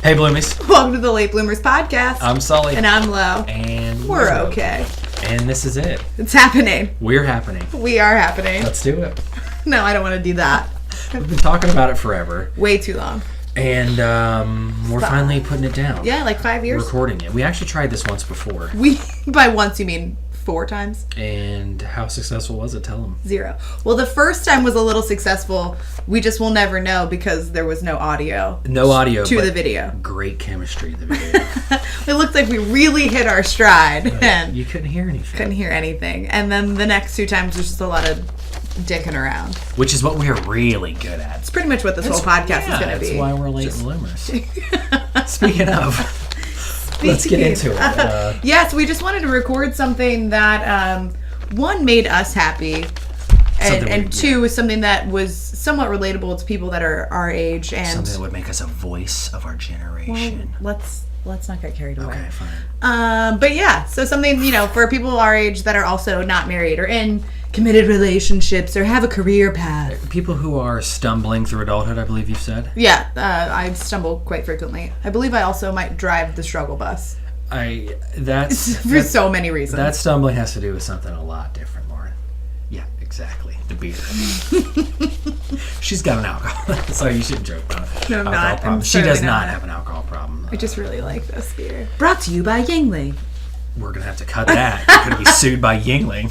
Hey, Bloomies. Welcome to the Late Bloomers Podcast. I'm Sully. And I'm Lo. And we're okay. And this is it. It's happening. We're happening. We are happening. Let's do it. No, I don't want to do that. We've been talking about it forever. Way too long. And we're finally putting it down. Yeah, like 5 years. Recording it. We actually tried this once before. By once, you mean 4 times? And how successful was it? Tell them. 0. Well, the first time was a little successful. We just will never know because there was no audio. No audio to the video. Great chemistry in the video. It looked like we really hit our stride. And you couldn't hear anything. Couldn't hear anything. And then the next 2 times was just a lot of dicking around. Which is what we're really good at. It's pretty much what this whole podcast is going to be. That's why we're late bloomers. Speaking of... Let's get into it. Yes, we just wanted to record something that, one, made us happy, and 2, was something that was somewhat relatable to people that are our age. And something that would make us a voice of our generation. Well, let's not get carried away. Okay, fine. But yeah, so something, for people our age that are also not married or in committed relationships or have a career path. People who are stumbling through adulthood, I believe you've said. Yeah, I stumble quite frequently. I believe I also might drive the struggle bus. That's for so many reasons. That stumbling has to do with something a lot different, Lauren. Yeah, exactly. The beer. She's got an alcohol. So you shouldn't joke about it. No, I'm not. Problem. She does not have an alcohol problem. I just really like this beer. Brought to you by Yingling. We're gonna have to cut that. We're gonna be sued by Yingling.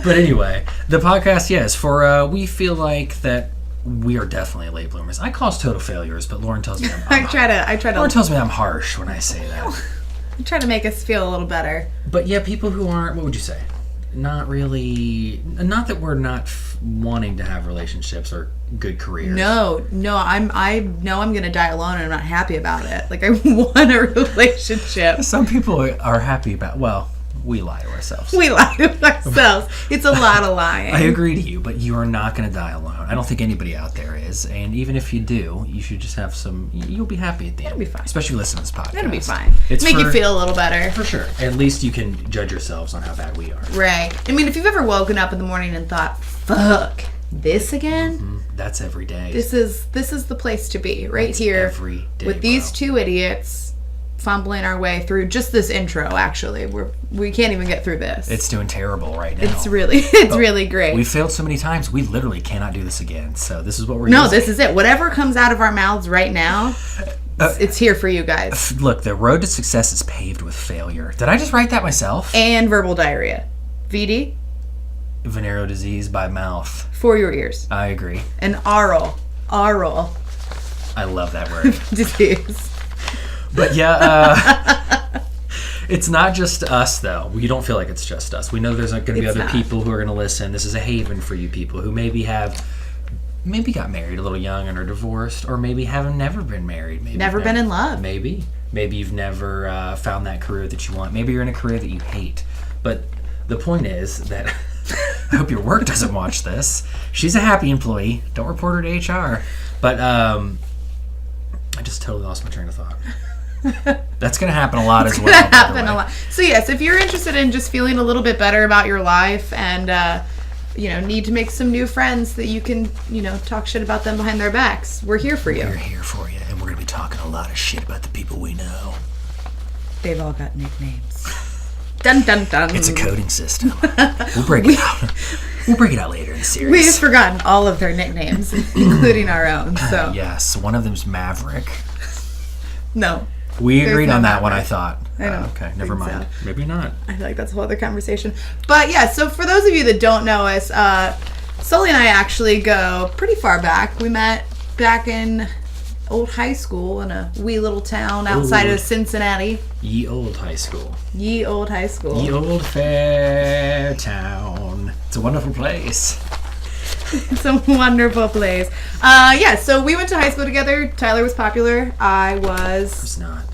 But anyway, the podcast, yes, for we feel like that we are definitely late bloomers. I call us total failures, but Lauren tells me I try to. Lauren tells me I'm harsh when I say that. I try to make us feel a little better. But yeah, people who aren't, what would you say? Not really. Not that we're not wanting to have relationships or good careers. No. I know I'm gonna die alone, and I'm not happy about it. Like I want a relationship. Some people are happy about. Well, we lie to ourselves. It's a lot of lying. I agree to you, but you are not going to die alone. I don't think anybody out there is. And even if you do, you should just have some... You'll be happy at the end. It'll be fine. Especially if you listen to this podcast. It'll be fine. Make you feel a little better. For sure. At least you can judge yourselves on how bad we are. Right. I mean, if you've ever woken up in the morning and thought, fuck, this again? Mm-hmm. That's every day. This is the place to be. Right. That's here. Every day, with these 2 idiots fumbling our way through just this intro. Actually, we can't even get through this. It's doing terrible right now. It's really great. We failed so many times. We literally cannot do this again. So this is what we're using. This is it. Whatever comes out of our mouths right now, it's here for you guys. Look, the road to success is paved with failure. Did I just write that myself? And verbal diarrhea. VD? Venereal disease by mouth. For your ears. I agree. And oral. I love that word. Disease. But yeah, it's not just us, though. We don't feel like it's just us. We know there's going to be other people who are going to listen. This is a haven for you people who maybe got married a little young and are divorced, or maybe have never been married. Maybe never been in love. Maybe you've never found that career that you want. Maybe you're in a career that you hate. But the point is that I hope your work doesn't watch this. She's a happy employee. Don't report her to HR. But I just totally lost my train of thought. That's going to happen a lot as well. It's going to happen a lot. So yes, if you're interested in just feeling a little bit better about your life and need to make some new friends that you can, talk shit about them behind their backs, we're here for you. We're here for you, and we're going to be talking a lot of shit about the people we know. They've all got nicknames. Dun dun dun. It's a coding system. We'll break it out. We'll break it out later in the series. We've forgotten all of their nicknames, including our own. So yes, one of them's Maverick. No. We agreed on that one, I thought. I don't okay, never mind. So. Maybe not. I feel like that's a whole other conversation. But yeah, so for those of you that don't know us, Sully and I actually go pretty far back. We met back in old high school in a wee little town outside of Cincinnati. Ye old high school. Ye old high school. Ye old fair town. It's a wonderful place. It's a wonderful place. So we went to high school together. Tyler was popular. I was not.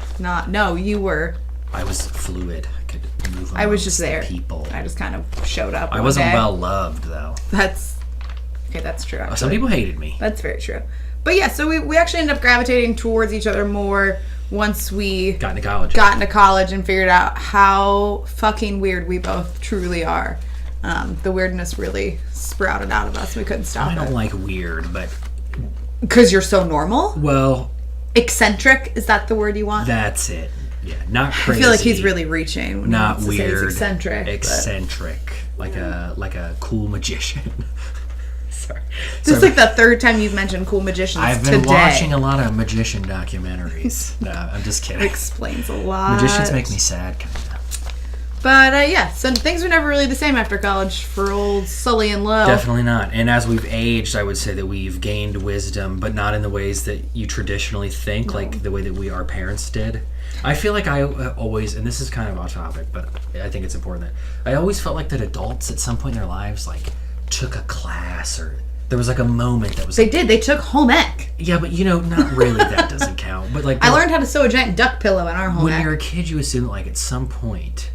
No, you were. I was fluid. I could move. I was just there. People. I just kind of showed up. I wasn't well loved though. That's true. Actually. Some people hated me. That's very true. But yeah, so we actually ended up gravitating towards each other more once we got into college and figured out how fucking weird we both truly are. The weirdness really sprouted out of us. We couldn't stop it. I don't like weird, but... Because you're so normal? Well... eccentric. Is that the word you want? That's it. Yeah, not crazy. I feel like he's really reaching. When not he weird. He's eccentric. Eccentric, like a cool magician. Sorry. This is like the third time you've mentioned cool magicians I've been watching a lot of magician documentaries. No, I'm just kidding. Explains a lot. Magicians make me sad, kind of. But yeah, so things were never really the same after college for old Sully and Lowe. Definitely not. And as we've aged, I would say that we've gained wisdom, but not in the ways that you traditionally think, like the way that our parents did. I feel like I always, and this is kind of off topic, but I think it's important, that I always felt like that adults at some point in their lives, like, took a class, or there was like a moment that was... They did. They took home ec. Yeah, but not really. That doesn't count. But like, I learned how to sew a giant duck pillow in our home ec. When you're a kid, you assume that, like, at some point...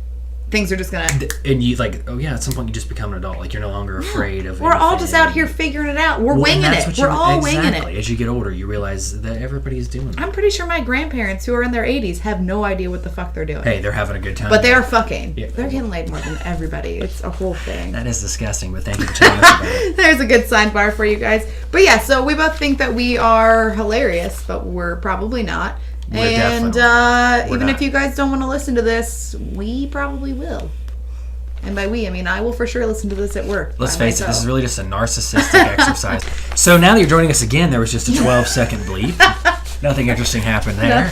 things are just gonna... And you, like, oh yeah, at some point you just become an adult. Like, you're no longer afraid of... We're all just out here figuring it out. We're winging it. We're all winging it. As you get older, you realize that everybody's doing it. I'm pretty sure my grandparents, who are in their 80s, have no idea what the fuck they're doing. Hey, they're having a good time. But they are fucking. Yeah. They're getting laid more than everybody. It's a whole thing. That is disgusting, but thank you for telling us about it. There's a good sidebar for you guys. But yeah, so we both think that we are hilarious, but we're probably not. And even if you guys don't want to listen to this, we probably will. And by we, I mean I will for sure listen to this at work. Let's face it, this is really just a narcissistic exercise. So now that you're joining us again, there was just a 12-second bleep. Nothing interesting happened there.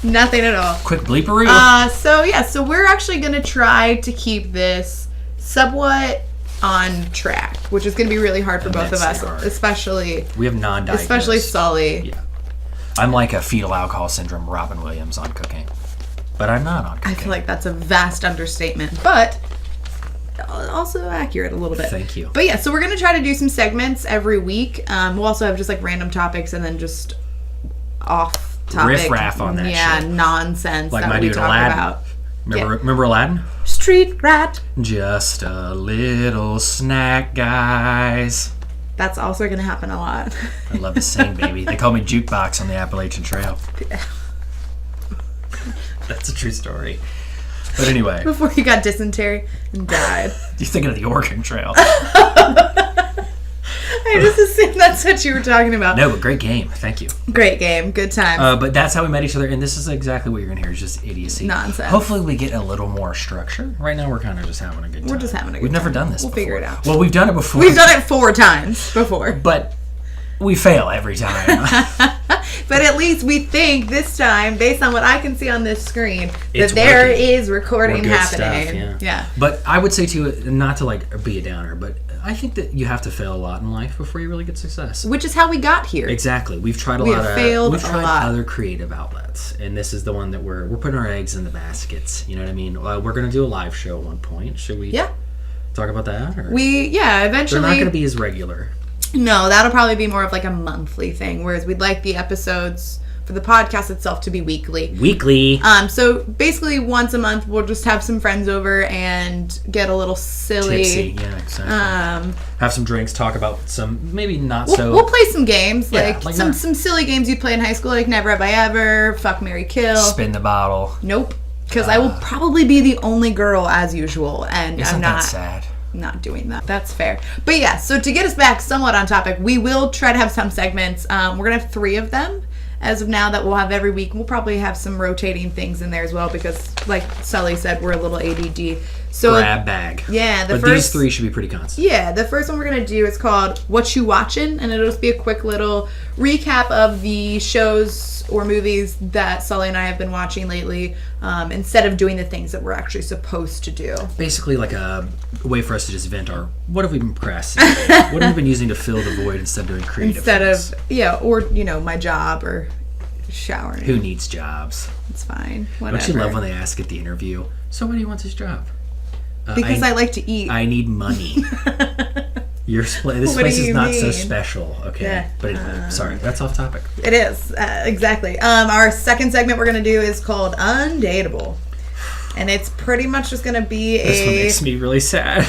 Nothing at all. Quick bleeperoo. So we're actually going to try to keep this somewhat on track, which is going to be really hard for both of us, especially... We have non-diagnosed. Especially Sully. Yeah. I'm like a fetal alcohol syndrome Robin Williams on cocaine. But I'm not on cocaine. I feel like that's a vast understatement, but... also accurate a little bit. Thank you. But yeah, so we're going to try to do some segments every week. We'll also have just like random topics and then just off topic. Riff-raff on that shit. Yeah, nonsense like that my we dude talk Aladdin. about. Remember Aladdin? Street rat. Just a little snack, guys. That's also going to happen a lot. I love to sing, baby. They call me Jukebox on the Appalachian Trail. That's a true story. But anyway. Before he got dysentery and died. You're thinking of the Oregon Trail. I just assumed that's what you were talking about. No, but great game. Thank you. Great game. Good time. But that's how we met each other, and this is exactly what you're going to hear. It's just idiocy. Nonsense. Hopefully we get a little more structure. Right now we're kind of just having a good time. We're just having a good time. We've never done this before. Figure it out. Well, we've done it before. We've done it 4 times before. But we fail every time. But at least we think this time, based on what I can see on this screen, that there is recording happening. Stuff, yeah. But I would say too, not to like be a downer, but I think that you have to fail a lot in life before you really get success. Which is how we got here. Exactly. We've tried a lot. We've tried other creative outlets, and this is the one that we're putting our eggs in the baskets. You know what I mean? We're going to do a live show at one point. Should we? Yeah. Talk about that? Or? Eventually. They're not going to be as regular. No, that'll probably be more of like a monthly thing, whereas we'd like the episodes for the podcast itself to be weekly. So basically once a month we'll just have some friends over and get a little silly. Tipsy, yeah, exactly. Have some drinks, talk about some maybe not so... We'll play some games, like some silly games you'd play in high school, like Never Have I Ever, Fuck, Marry, Kill. Spin the bottle. Nope. Because I will probably be the only girl as usual, and I'm not... sad? Not doing that. That's fair. But yeah, so to get us back somewhat on topic, we will try to have some segments. We're going to have 3 of them as of now that we'll have every week. We'll probably have some rotating things in there as well because, like Sully said, we're a little ADD. So grab bag. Yeah. These 3 should be pretty constant. Yeah. The first one we're going to do is called What You Watchin', and it'll just be a quick little recap of the shows or movies that Sully and I have been watching lately, instead of doing the things that we're actually supposed to do. Basically like a way for us to just vent our, what have we been procrastinating? What have we been using to fill the void instead of doing creative things? Or, my job or showering. Who needs jobs? It's fine. Whatever. Don't you love when they ask at the interview, so what do you want this job? Because I like to eat. I need money. This place is not so special, okay? Yeah. But anyway, sorry, that's off topic. It is, exactly. Our second segment we're going to do is called Undateable. And it's pretty much just going to be This one makes me really sad.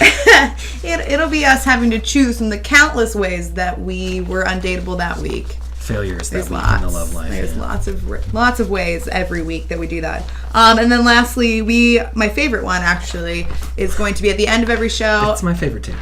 It'll be us having to choose from the countless ways that we were undateable that week. Failures that week in the love life. There's lots of ways every week that we do that. And then lastly, my favorite one actually is going to be at the end of every show. It's my favorite too.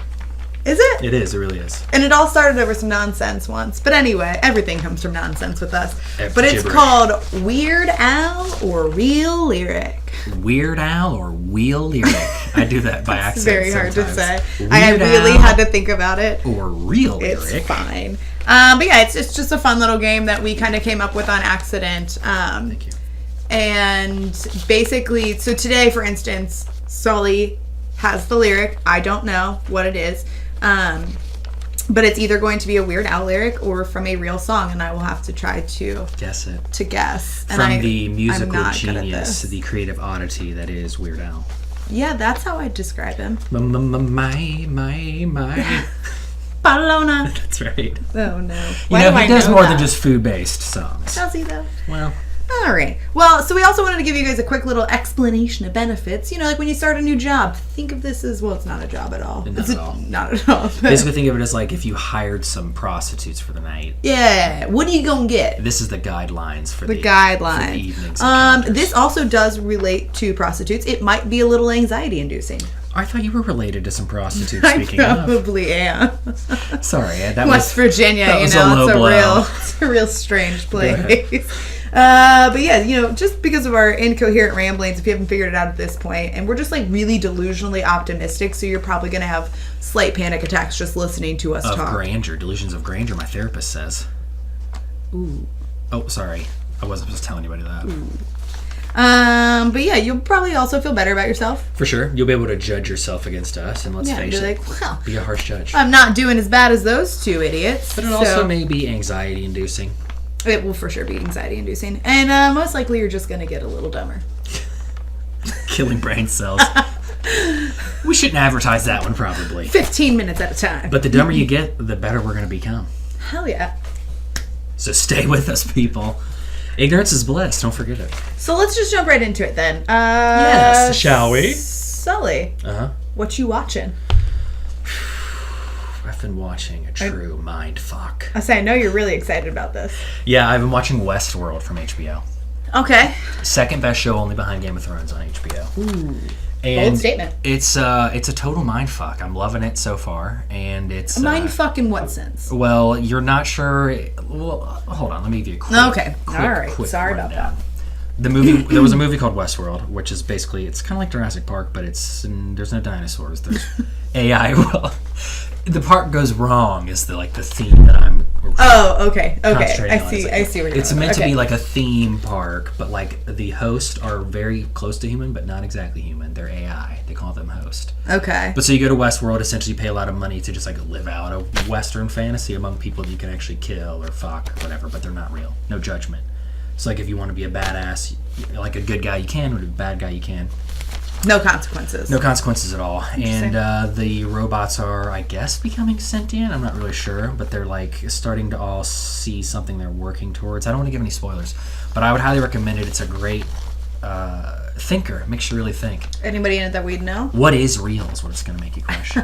Is it? It is. It really is. And it all started over some nonsense once. But anyway, everything comes from nonsense with us. But it's Gibberish. called Weird Al or Real Lyric. Weird Al or Wheel Lyric. I do that by accident. It's very hard to sometimes. say. Weird I really Al had to think about it. Or Real Lyric. It's fine. But yeah, it's just a fun little game that we kind of came up with on accident. Thank you. And basically, so today, for instance, Sully has the lyric. I don't know what it is. But it's either going to be a Weird Al lyric or from a real song, and I will have to try to guess it. To guess. From and the musical I'm not genius, the creative oddity that is Weird Al. Yeah, that's how I describe him. My. Barcelona. That's right. Oh no. You know, he does more than just food-based songs. Does he though? Well. All right. Well, so we also wanted to give you guys a quick little explanation of benefits. You know, like when you start a new job, think of this as, well, it's not a job at all. Not at all. Not at all. Basically, think of it as like if you hired some prostitutes for the night. Yeah. What are you going to get? This is the guidelines for the evenings. This also does relate to prostitutes. It might be a little anxiety-inducing. I thought you were related to some prostitutes, speaking I probably am. Sorry, that West Virginia, it's a real strange place. But yeah, you know, just because of our incoherent ramblings, if you haven't figured it out at this point, and we're just like really delusionally optimistic, so you're probably going to have slight panic attacks just listening to us talk. Grandeur, delusions of grandeur, my therapist says. Ooh. Oh, sorry. I wasn't supposed to tell anybody that. Ooh. But yeah, you'll probably also feel better about yourself. For sure. You'll be able to judge yourself against us, and let's face it, like, well, be a harsh judge. I'm not doing as bad as those two idiots. But it also may be anxiety-inducing. It will for sure be anxiety-inducing. And most likely you're just going to get a little dumber. Killing brain cells. We shouldn't advertise that one, probably. 15 minutes at a time. But the dumber you get, the better we're going to become. Hell yeah. So stay with us, people. Ignorance is bliss. Don't forget it. So let's just jump right into it then. Yes, shall we? Sully. What you watching? I've been watching a true mind fuck. I know you're really excited about this. Yeah, I've been watching Westworld from HBO. Okay. Second best show, only behind Game of Thrones on HBO. Ooh. And bold statement. It's a total mind fuck. I'm loving it so far, and it's mind fuck in what sense? Well, you're not sure. Well, hold on. Let me give you a quick. Okay. All right. Sorry about that. The movie. There was a movie called Westworld, which is basically it's kind of like Jurassic Park, but there's no dinosaurs. There's AI. Well, the part goes wrong is the theme that I'm. Oh, okay. I see where you're going. It's meant to be like a theme park, but like the hosts are very close to human, but not exactly human. They're AI. They call them host. Okay. But so you go to Westworld, essentially pay a lot of money to just like live out a Western fantasy among people that you can actually kill or fuck or whatever, but they're not real. No judgment. It's like if you want to be a badass, like a good guy, you can, or a bad guy, you can. No consequences. No consequences at all. And the robots are, I guess, becoming sentient. I'm not really sure, but they're like starting to all see something they're working towards. I don't want to give any spoilers, but I would highly recommend it. It's a great thinker. It makes you really think. Anybody in it that we'd know? What is real is what it's going to make you question.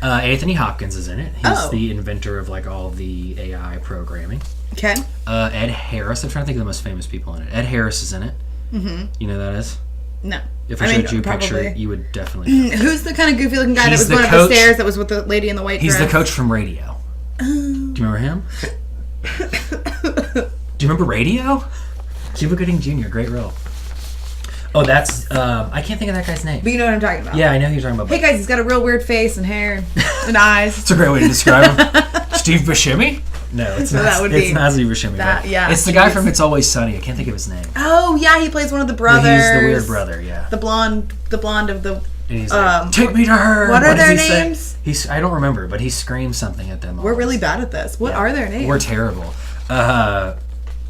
Anthony Hopkins is in it. He's the inventor of like all the AI programming. Okay. Ed Harris. I'm trying to think of the most famous people in it. Ed Harris is in it. Mm-hmm. You know who that is? No. If I showed you a picture, you would definitely know. Who's the kind of goofy looking guy that was going up the stairs that was with the lady in the white dress? He's the coach from Radio. Do you remember him? Do you remember Radio? Cuba Gooding Jr., great role. Oh, that's, I can't think of that guy's name. But you know what I'm talking about. Yeah, I know who you're talking about. Hey guys, he's got a real weird face and hair and eyes. It's a great way to describe him. Steve Buscemi? No, it's not. It's not Steve Buscemi. Yeah, it's the guy from It's Always Sunny. I can't think of his name. Oh yeah, he plays one of the brothers. He's the weird brother. Yeah. The blonde of the. And he's like, take me to her. What are their names? I don't remember, but he screams something at them. We're really bad at this. What are their names? We're terrible.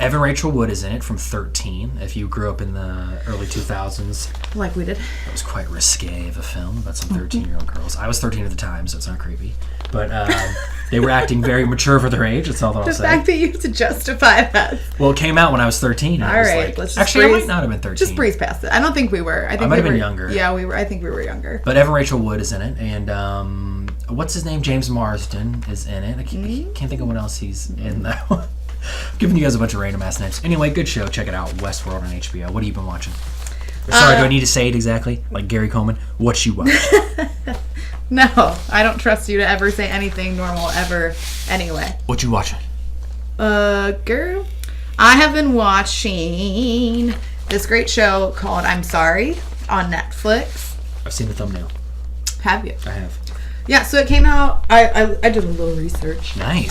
Evan Rachel Wood is in it from 13. If you grew up in the early 2000s. Like we did. It was quite risque of a film about some 13-year-old girls. I was 13 at the time, so it's not creepy. But they were acting very mature for their age. That's all I'll say. The fact that you have to justify that. Well, it came out when I was 13. All right. Let's just actually, I might not have been 13. Just breeze past it. I don't think we were. I might have been younger. Yeah, we were. I think we were younger. But Evan Rachel Wood is in it. And what's his name? James Marsden is in it. I can't think of what else he's in, though. I'm giving you guys a bunch of random ass names. Anyway, good show. Check it out. Westworld on HBO. What have you been watching? Sorry, do I need to say it exactly? Like Gary Coleman? What you watch? No, I don't trust you to ever say anything normal ever anyway. What you watching? Girl, I have been watching this great show called I'm Sorry on Netflix. I've seen the thumbnail. Have you? I have. Yeah, so it came out, I did a little research. Nice.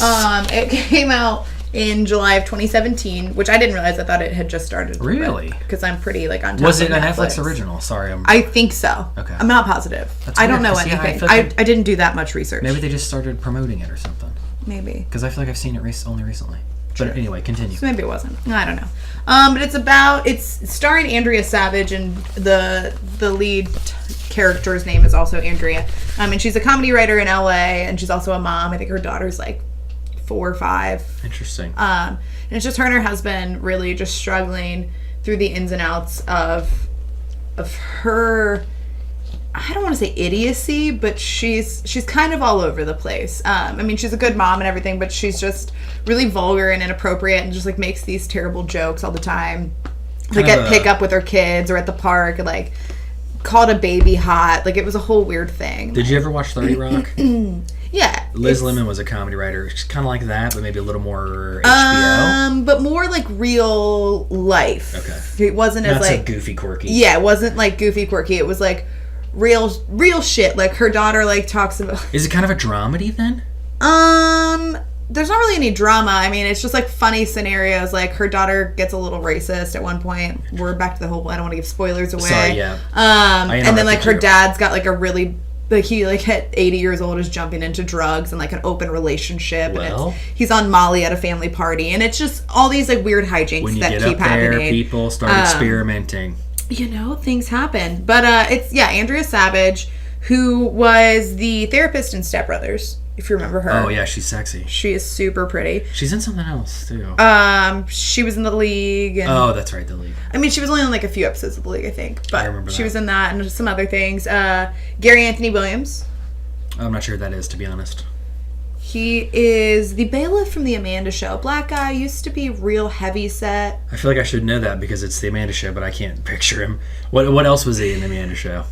It came out in July of 2017, which I didn't realize. I thought it had just started. Really? Because I'm pretty on top Was it of a Netflix original? Sorry, I think so. Okay. I'm not positive. That's I don't weird, know 'cause, yeah, anything. I feel I didn't do that much research. Maybe they just started promoting it or something. Maybe. Because I feel like I've seen it only recently. True. But anyway, continue. So maybe it wasn't. I don't know. But it's starring Andrea Savage, and the lead character's name is also Andrea. And she's a comedy writer in LA, and she's also a mom. I think her daughter's like 4 or 5. Interesting. And it's just her and her husband really just struggling through the ins and outs of her. I don't want to say idiocy, but she's kind of all over the place. I mean, she's a good mom and everything, but she's just really vulgar and inappropriate, and just like makes these terrible jokes all the time. Like at pickup with her kids or at the park, and like called a baby hot. Like it was a whole weird thing. Did you ever watch 30 Rock? Yeah. Liz Lemon was a comedy writer. She's kind of like that, but maybe a little more HBO. But more like real life. Okay. It wasn't Not as like so goofy, quirky. Yeah, it wasn't like goofy, quirky. It was like real shit. Like her daughter like talks about. Is it kind of a dramedy then? There's not really any drama. I mean, it's just like funny scenarios. Like her daughter gets a little racist at one point. We're back to the whole. I don't want to give spoilers away. Sorry, yeah. And then like her dad's got like a really. Like he like at 80 years old is jumping into drugs and like an open relationship, and he's on Molly at a family party, and it's just all these like weird hijinks that keep happening. People start experimenting. You know, things happen. But it's Andrea Savage, who was the therapist in Step Brothers, if you remember her. Oh yeah, she's sexy. She is super pretty. She's in something else too. She was in The League. And, oh, that's right, The League. I mean, she was only on like a few episodes of The League, I think. But I remember she that. was in that and some other things. Gary Anthony Williams. I'm not sure who that is, to be honest. He is the bailiff from The Amanda Show. Black guy, used to be real heavy set. I feel like I should know that because it's The Amanda Show, but I can't picture him. What else was he in The Amanda Show?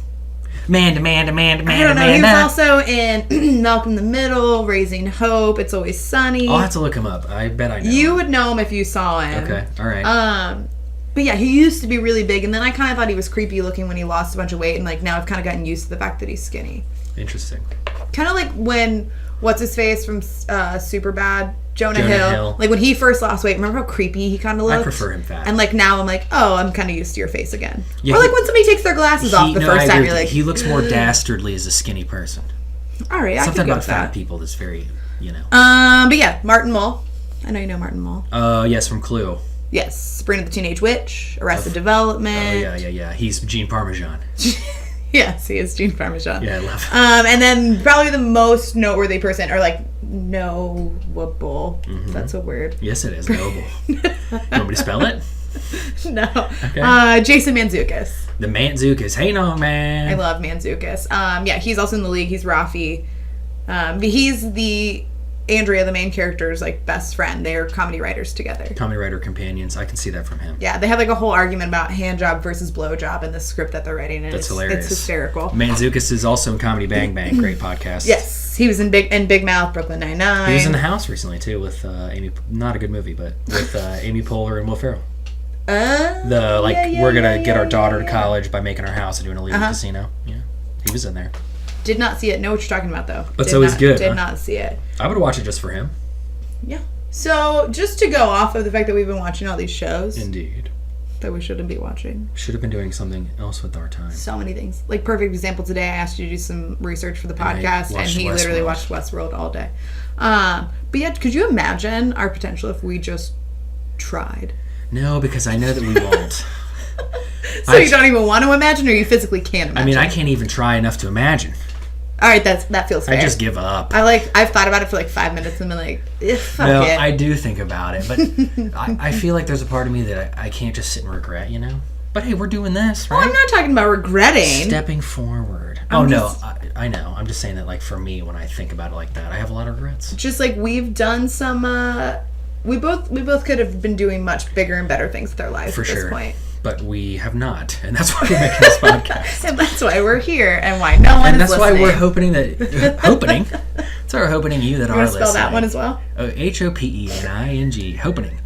Amanda. I don't know. He was also in Malcolm in the Middle, Raising Hope, It's Always Sunny. I'll have to look him up. I bet I know You him. would know him if you saw him. Okay, all right. But yeah, he used to be really big, and then I kind of thought he was creepy looking when he lost a bunch of weight, and like now I've kind of gotten used to the fact that he's skinny. Interesting. Kind of like when what's his face from Superbad, Jonah Hill. Like when he first lost weight, remember how creepy he kind of looked? I prefer him fat. And like now I'm like, oh, I'm kind of used to your face again. Yeah, or like when somebody takes their glasses off the first time, you're like, he looks more dastardly as a skinny person. All right, something I can about fat people that's very, But yeah, Martin Mull. I know you know Martin Mull. Yes, from Clue. Yes, Sabrina the Teenage Witch, Arrested Development. Oh yeah. He's Gene Parmesan. Yes, he is Gene Parmesan. Yeah, I love him. And then probably the most noteworthy person, or like knowable. Mm-hmm. That's a word. Yes, it is knowable. You want me to spell it? No. Okay. Jason Mantzoukas. The Mantzoukas. Hey, no man. I love Mantzoukas. Yeah, he's also in The League. He's Rafi. He's the Andrea, the main character's like best friend. They're comedy writers together. Comedy writer companions. I can see that from him. Yeah, they have like a whole argument about handjob versus blowjob in the script that they're writing. And That's hilarious. It's hysterical. Mantzoukas is also in Comedy Bang Bang. Great podcast. Yes, he was in Big Mouth, Brooklyn Nine-Nine. He was in The House recently too with Amy. Not a good movie, but with Amy Poehler and Will Ferrell. We're gonna get our daughter to college by making our house into an illegal casino. Yeah, he was in there. Did not see it. Know what you're talking about though. But so he's good. Did not see it. I would watch it just for him. Yeah. So just to go off of the fact that we've been watching all these shows. Indeed. That we shouldn't be watching. Should have been doing something else with our time. So many things. Like perfect example today, I asked you to do some research for the podcast, and he literally watched Westworld all day. But yeah, could you imagine our potential if we just tried? No, because I know that we won't. So you don't even want to imagine, or you physically can't imagine? I mean, I can't even try enough to imagine. All right, that feels fair. I just give up. I've thought about it for like 5 minutes and been like, fuck it. No, I do think about it, but I feel like there's a part of me that I can't just sit and regret, But hey, we're doing this, right? Well, I'm not talking about regretting. Stepping forward. I know. I'm just saying that, like, for me, when I think about it like that, I have a lot of regrets. Just like we've done some we both could have been doing much bigger and better things with our lives at this point. But we have not, and that's why we're making this podcast. And that's why we're here, and why no one is listening. And that's why we're hoping that... That's why we're hoping you that are listening. Spell that one as well? Hopening. Hopening.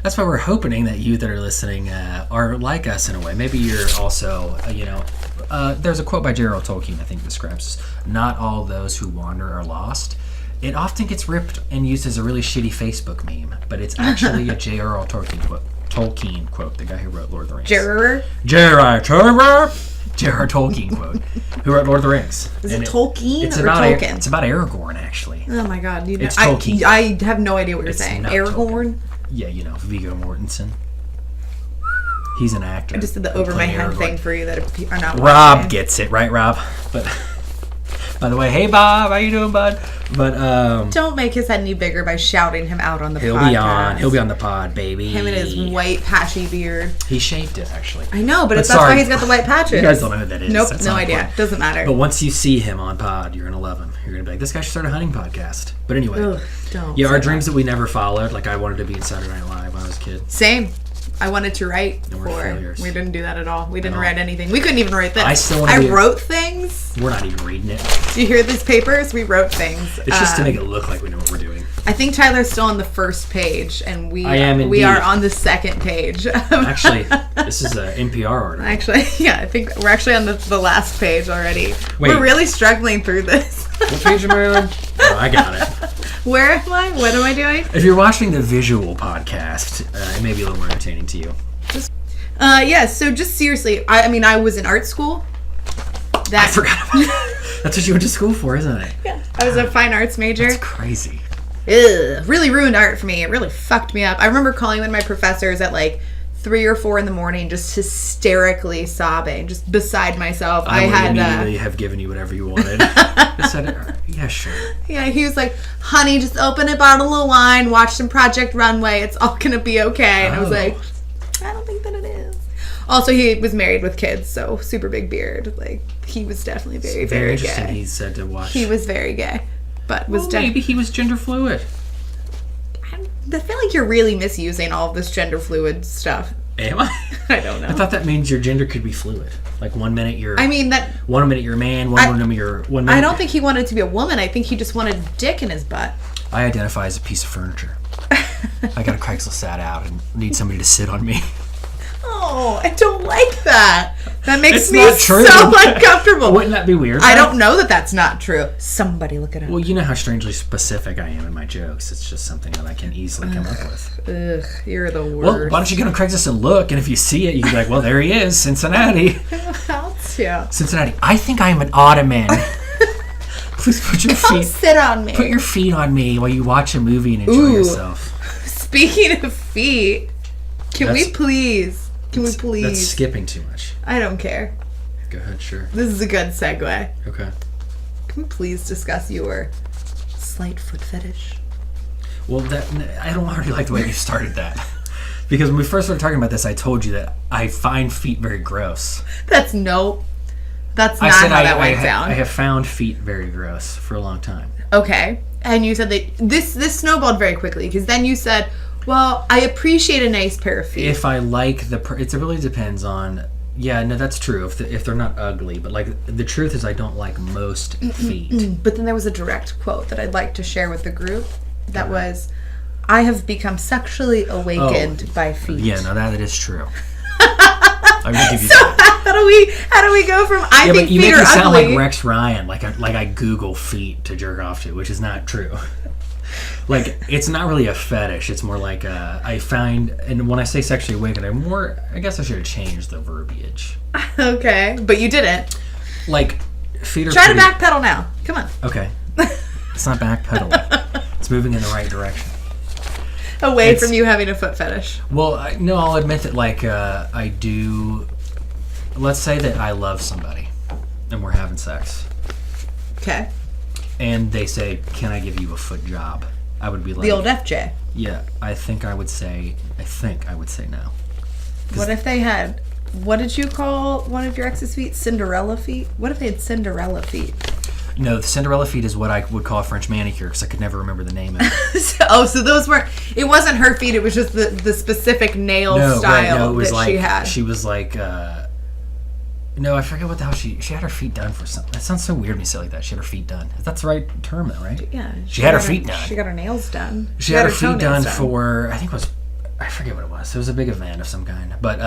That's why we're hoping that you that are listening are like us in a way. Maybe you're also, there's a quote by J.R.R. Tolkien I think describes, not all those who wander are lost. It often gets ripped and used as a really shitty Facebook meme, but it's actually a J.R.R. Tolkien quote, the guy who wrote Lord of the Rings. J.R.R. Tolkien quote, who wrote Lord of the Rings. Is it Tolkien or Tolkien? It's about Aragorn, actually. Oh my god. It's Tolkien. I have no idea what you're saying. Aragorn? Tolkien. Yeah, Viggo Mortensen. He's an actor. I just did the over my head thing for you that are not watching. Rob gets it, right, Rob? But... By the way, hey Bob, how you doing, bud? But don't make his head any bigger by shouting him out on the podcast. He'll be on the pod, baby. Him and his white patchy beard. He shaved it, actually. I know, but that's why he's got the white patches. You guys don't know who that is. Nope, no idea. Doesn't matter. But once you see him on pod, you're gonna love him. You're gonna be like, this guy should start a hunting podcast. But anyway, don't. Yeah, our dreams that we never followed. Like I wanted to be in Saturday Night Live when I was a kid. Same. I wanted to write before. We didn't do that at all. We didn't write anything. We couldn't even write this. I wrote things. We not even reading it. Do you hear these papers? We wrote things. It's just to make it look like we know what we're doing. I think Tyler's still on the first page, and we are on the second page. Actually, this is an NPR article. Actually, yeah, I think we're actually on the last page already. Wait. We're really struggling through this. What page am I on? Oh, I got it. Where am I? What am I doing? If you're watching the visual podcast, it may be a little more entertaining to you. So just seriously, I was in art school. I forgot about that. That's what you went to school for, isn't it? Yeah. I was a fine arts major. That's crazy. Ugh, really ruined art for me. It really fucked me up. I remember calling one of my professors at 3 or 4 in the morning, just hysterically sobbing, just beside myself. I would immediately have given you whatever you wanted. I said, yeah, sure. Yeah, he was like, honey, just open a bottle of wine, watch some Project Runway. It's all going to be okay. And I was like, I don't think that it is. Also, he was married with kids, so super big beard. He was definitely very, very interesting. gay. He said to watch. He was very gay, but maybe he was gender fluid. I feel like you're really misusing all of this gender fluid stuff. Am I? I don't know. I thought that means your gender could be fluid. Like 1 minute you're. 1 minute you're a man. 1 minute you're. 1 minute. I don't think he wanted to be a woman. I think he just wanted a dick in his butt. I identify as a piece of furniture. I got a Craigslist ad out and need somebody to sit on me. Oh, I don't like that. That makes me so uncomfortable. Wouldn't that be weird? I don't know that that's not true. Somebody look it up. Well, you know how strangely specific I am in my jokes. It's just something that I can easily come up with. Ugh, you're the worst. Well, why don't you go on Craigslist and look, and if you see it, you can be like, well, there he is, Cincinnati. How to? Cincinnati. I think I am an ottoman. Please put your feet. Sit on me. Put your feet on me while you watch a movie and enjoy yourself. Speaking of feet, can we please? That's skipping too much. I don't care. Go ahead, sure. This is a good segue. Okay. Can we please discuss your slight foot fetish? Well, I don't already like the way you started that. Because when we first started talking about this, I told you that I find feet very gross. That's not how that went down. I have found feet very gross for a long time. Okay. And you said that this snowballed very quickly, because then you said, well, I appreciate a nice pair of feet. If I like it really depends on. Yeah, no, that's true. If they're not ugly, but the truth is, I don't like most feet. But then there was a direct quote that I'd like to share with the group. That was, "I have become sexually awakened by feet." Yeah, no, that is true. I will give you that. How do we go from I think feet are ugly? You make me sound like Rex Ryan, like I Google feet to jerk off to, which is not true. It's not really a fetish. It's more like I find, and when I say sexually awakened, I guess I should have changed the verbiage. Okay, but you didn't. Feet are Try to backpedal now. Come on. Okay. It's not backpedaling. It's moving in the right direction. Away from you having a foot fetish. Well, I'll admit that I do. Let's say that I love somebody and we're having sex. Okay. And they say, "Can I give you a foot job?" I would be like, the old FJ. Yeah, I think I would say no. What if they had? What did you call one of your ex's feet? Cinderella feet? What if they had Cinderella feet? No, the Cinderella feet is what I would call a French manicure because I could never remember the name of it. So those weren't... It wasn't her feet. It was just the specific nail style that she had. She was like... no, I forget what the hell she had her feet done for something. That sounds so weird when you say it like that. She had her feet done. That's the right term, though, right? Yeah. She had her feet done. She got her nails done. She had her feet done for... I think it was... I forget what it was. It was a big event of some kind. But...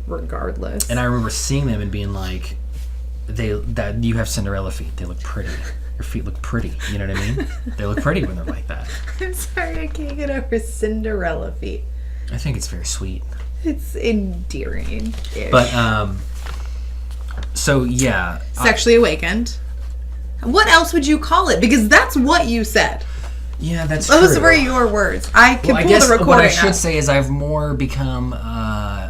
regardless. And I remember seeing them and being like... that you have Cinderella feet. They look pretty. Your feet look pretty. You know what I mean? They look pretty when they're like that. I'm sorry, I can't get over Cinderella feet. I think it's very sweet. It's endearing. But so yeah, sexually awakened. What else would you call it? Because that's what you said. Yeah, that's those true. were your words. I can pull the recording. What I should say is I've more become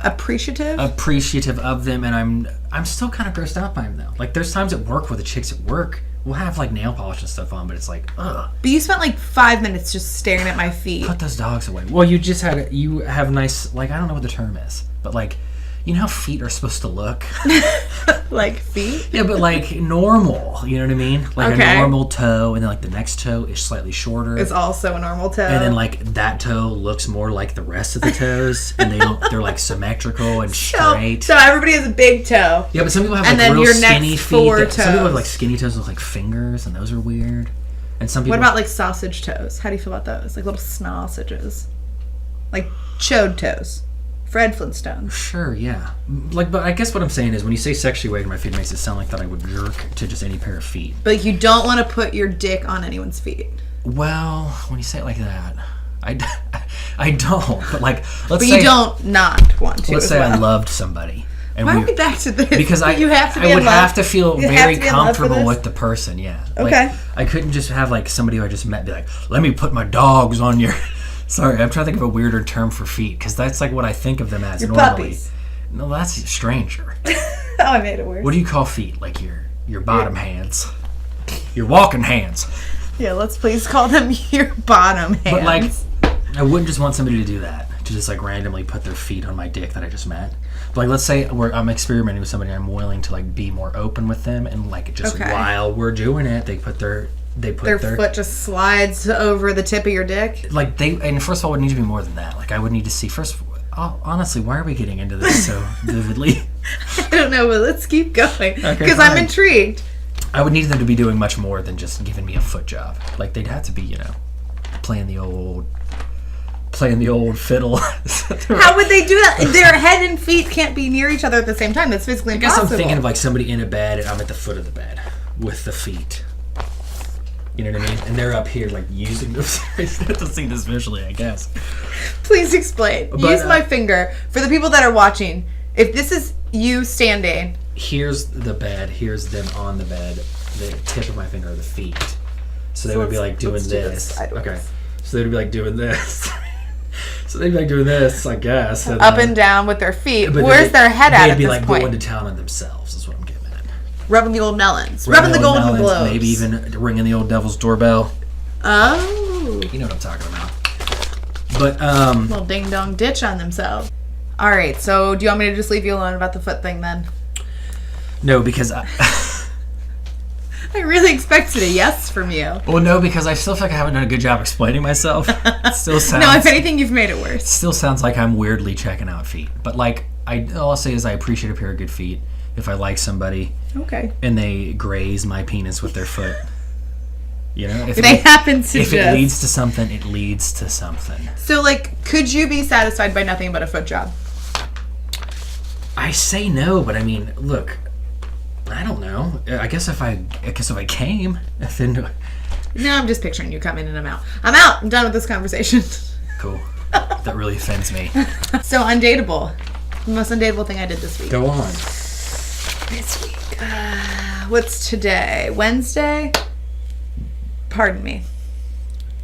appreciative of them, and I'm still kind of grossed out by them though. Like there's times at work where the chicks at work will have like nail polish and stuff on, but it's like ugh. But you spent like 5 minutes just staring at my feet. Put those dogs away. Well, you have nice, like, I don't know what the term is, but like, you know how feet are supposed to look? Like feet? Yeah, but like normal, you know what I mean? Like a normal toe, and then like the next toe is slightly shorter. It's also a normal toe. And then like that toe looks more like the rest of the toes, and they're like symmetrical and straight. So everybody has a big toe. Yeah, but some people have like real skinny feet. Some people have like skinny toes with like fingers, and those are weird. And some people... What about like sausage toes? How do you feel about those? Like little sausages. Like chode toes. Fred Flintstone. Sure, yeah. Like, but I guess what I'm saying is when you say sexually awakened, my feet makes it sound like that I would jerk to just any pair of feet. But you don't want to put your dick on anyone's feet. Well, when you say it like that, I don't. But like, let's say... But you don't not want to. Let's say I loved somebody. And why are we back to this? Because I would have to feel very comfortable with the person, yeah. Okay. Like, I couldn't just have like somebody who I just met be like, let me put my dogs on your... Sorry, I'm trying to think of a weirder term for feet, because that's like what I think of them as your normally. Puppies. No, that's stranger. Oh, I made it worse. What do you call feet? Like your bottom hands. Your walking hands. Yeah, let's please call them your bottom hands. But like, I wouldn't just want somebody to do that, to just like randomly put their feet on my dick that I just met. But like, let's say I'm experimenting with somebody, I'm willing to like be more open with them, and like just while we're doing it, they put their foot just slides over the tip of your dick. Like and first of all, it would need to be more than that. Like I would need to see first. Honestly, why are we getting into this so vividly? I don't know, but let's keep going because I'm intrigued. I would need them to be doing much more than just giving me a foot job. Like they'd have to be, playing the old fiddle. How would they do that? Their head and feet can't be near each other at the same time. That's physically impossible. I guess I'm thinking of like somebody in a bed, and I'm at the foot of the bed with the feet. You know what I mean? And they're up here, like, using those. I have to see this visually, I guess. Please explain. Use my finger. For the people that are watching, if this is you standing... Here's the bed. Here's them on the bed. The tip of my finger are the feet. So they would be, like, doing this. Okay. So they'd be, like, doing this. So they'd be, like, doing this, I guess. And, up and down with their feet. Where's their head at this point? They'd be, like, going to town on themselves, is what I'm getting at. Rubbing the old melons. Rubbing the golden globes. Maybe even ringing the old devil's doorbell. Oh. You know what I'm talking about. But, little ding-dong ditch on themselves. All right, so do you want me to just leave you alone about the foot thing then? No, because I really expected a yes from you. Well, no, because I still feel like I haven't done a good job explaining myself. It still sounds... No, if anything, you've made it worse. It still sounds like I'm weirdly checking out feet. But, like, all I'll say is I appreciate a pair of good feet. If I like somebody, and they graze my penis with their foot, if it leads to something, it leads to something. So, like, could you be satisfied by nothing but a foot job? I say no, but I mean, look, I don't know. I guess if I came, then. No, I'm just picturing you coming and I'm out. I'm done with this conversation. Cool. That really offends me. So, undateable. The most undateable thing I did this week. Go on. This week. What's today? Wednesday? Pardon me.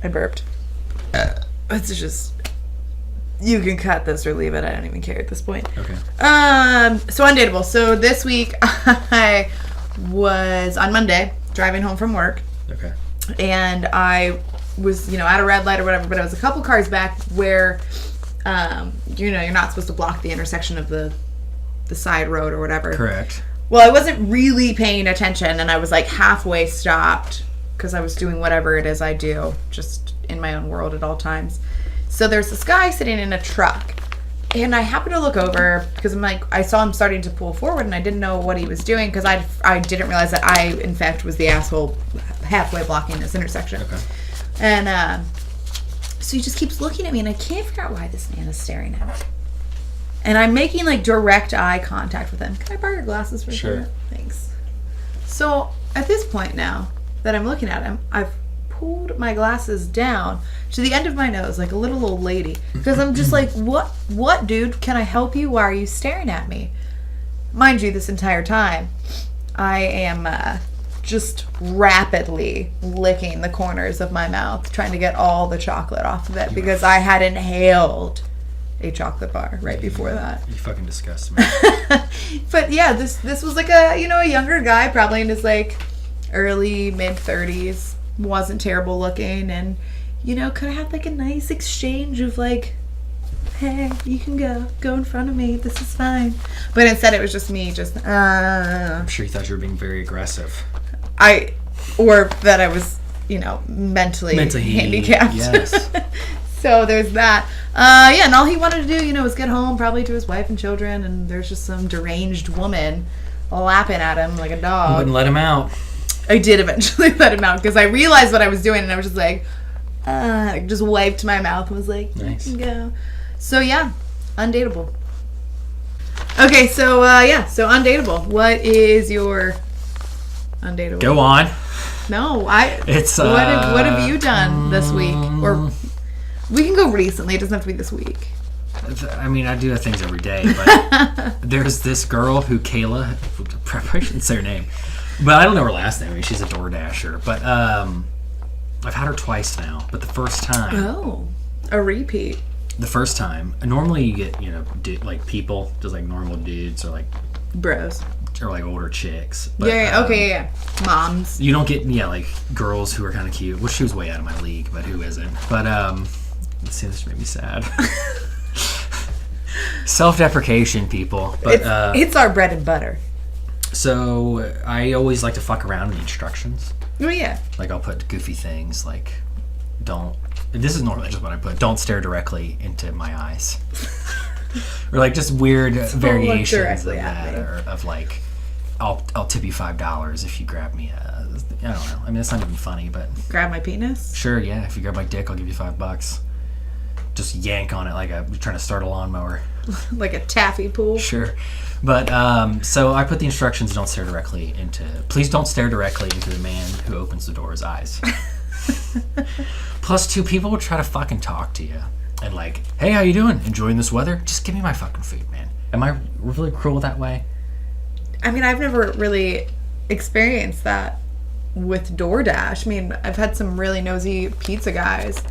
I burped. It's just... You can cut this or leave it. I don't even care at this point. Okay. So undateable. So this week I was on Monday driving home from work. Okay. And I was, at a red light or whatever, but I was a couple cars back where, you're not supposed to block the intersection of the side road or whatever. Correct. Well, I wasn't really paying attention, and I was like halfway stopped because I was doing whatever it is I do, just in my own world at all times. So there's this guy sitting in a truck, and I happened to look over because I'm like, I saw him starting to pull forward, and I didn't know what he was doing because I didn't realize that I, in fact, was the asshole halfway blocking this intersection. Okay. And so he just keeps looking at me, and I can't figure out why this man is staring at me. And I'm making like direct eye contact with him. Can I borrow your glasses for a second? Thanks. So at this point now that I'm looking at him, I've pulled my glasses down to the end of my nose like a little old lady. Because I'm just like, what, dude? Can I help you? Why are you staring at me? Mind you, this entire time, I am just rapidly licking the corners of my mouth, trying to get all the chocolate off of it because I had inhaled a chocolate bar right before that. You fucking disgust me. But yeah, this was like a younger guy, probably in his like early mid 30s, wasn't terrible looking, and could have had like a nice exchange of like, hey, you can go in front of me, this is fine. But instead it was just me I'm sure you thought you were being very aggressive. Or that I was mentally handicapped. Yes. So there's that. And all he wanted to do, was get home, probably to his wife and children, and there's just some deranged woman lapping at him like a dog. You wouldn't let him out. I did eventually let him out because I realized what I was doing, and I was just like, I just wiped my mouth and was like, nice. You can go. So yeah, undateable. Okay, so so undateable. What is your undateable? Go on. No, It's what have you done this week? Or we can go recently. It doesn't have to be this week. I mean, I do things every day, but there's this girl who Kayla, I shouldn't say her name, but I don't know her last name. I mean, she's a DoorDasher, but I've had her twice now. But the first time, a repeat. The first time, normally you get like people, just like normal dudes or like bros. Or like older chicks. But, yeah. Moms. You don't get like girls who are kind of cute. Well, she was way out of my league, but who isn't? But let's see, this made me sad. Self-deprecation, people. But it's our bread and butter. So I always like to fuck around in the instructions. Oh yeah. Like I'll put goofy things like don't. This is normally just what I put. Don't stare directly into my eyes. Or like just weird variations of that, or of like, I'll tip you $5 if you grab me I don't know. I mean, it's not even funny, but grab my penis. Sure, yeah. If you grab my dick, I'll give you $5. Just yank on it like I'm trying to start a lawnmower. Like a taffy pool. Sure, but so I put the instructions: don't stare directly into. Please don't stare directly into the man who opens the door's eyes. Plus, 2 people will try to fucking talk to you. And like, hey, how you doing? Enjoying this weather? Just give me my fucking food, man. Am I really cruel that way? I mean, I've never really experienced that with DoorDash. I mean, I've had some really nosy pizza guys.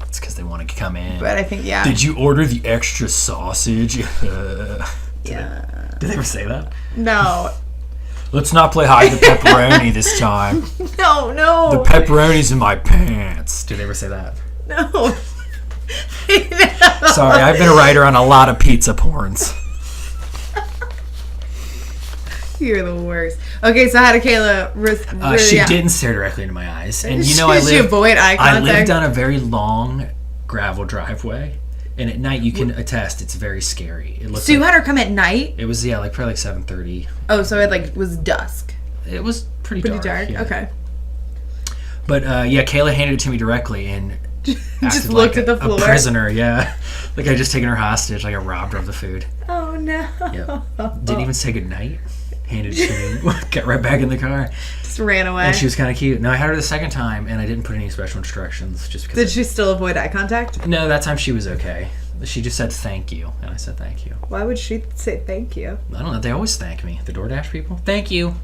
It's because they want to come in. But I think, yeah. Did you order the extra sausage? Did they ever say that? No. Let's not play hide the pepperoni this time. No. The pepperoni's in my pants. Did they ever say that? No. Sorry, I've been a writer on a lot of pizza porns. You're the worst. Okay, so how did Kayla? She didn't stare directly into my eyes, and she avoid eye contact? I lived on a very long gravel driveway, and at night you can attest it's very scary. So you had her come at night? It was probably like 7:30. Oh, so it was dusk. It was pretty dark. Yeah. Okay. But Kayla handed it to me directly and. Just looked at the floor. A prisoner, yeah. Like I just taken her hostage, like I robbed her of the food. Oh no. Yep. Didn't even say goodnight. Handed it to me. Got right back in the car. Just ran away. And she was kind of cute. No, I had her the second time, and I didn't put any special instructions just because. Did she still avoid eye contact? No, that time she was okay. She just said thank you, and I said thank you. Why would she say thank you? I don't know. They always thank me. The DoorDash people. Thank you.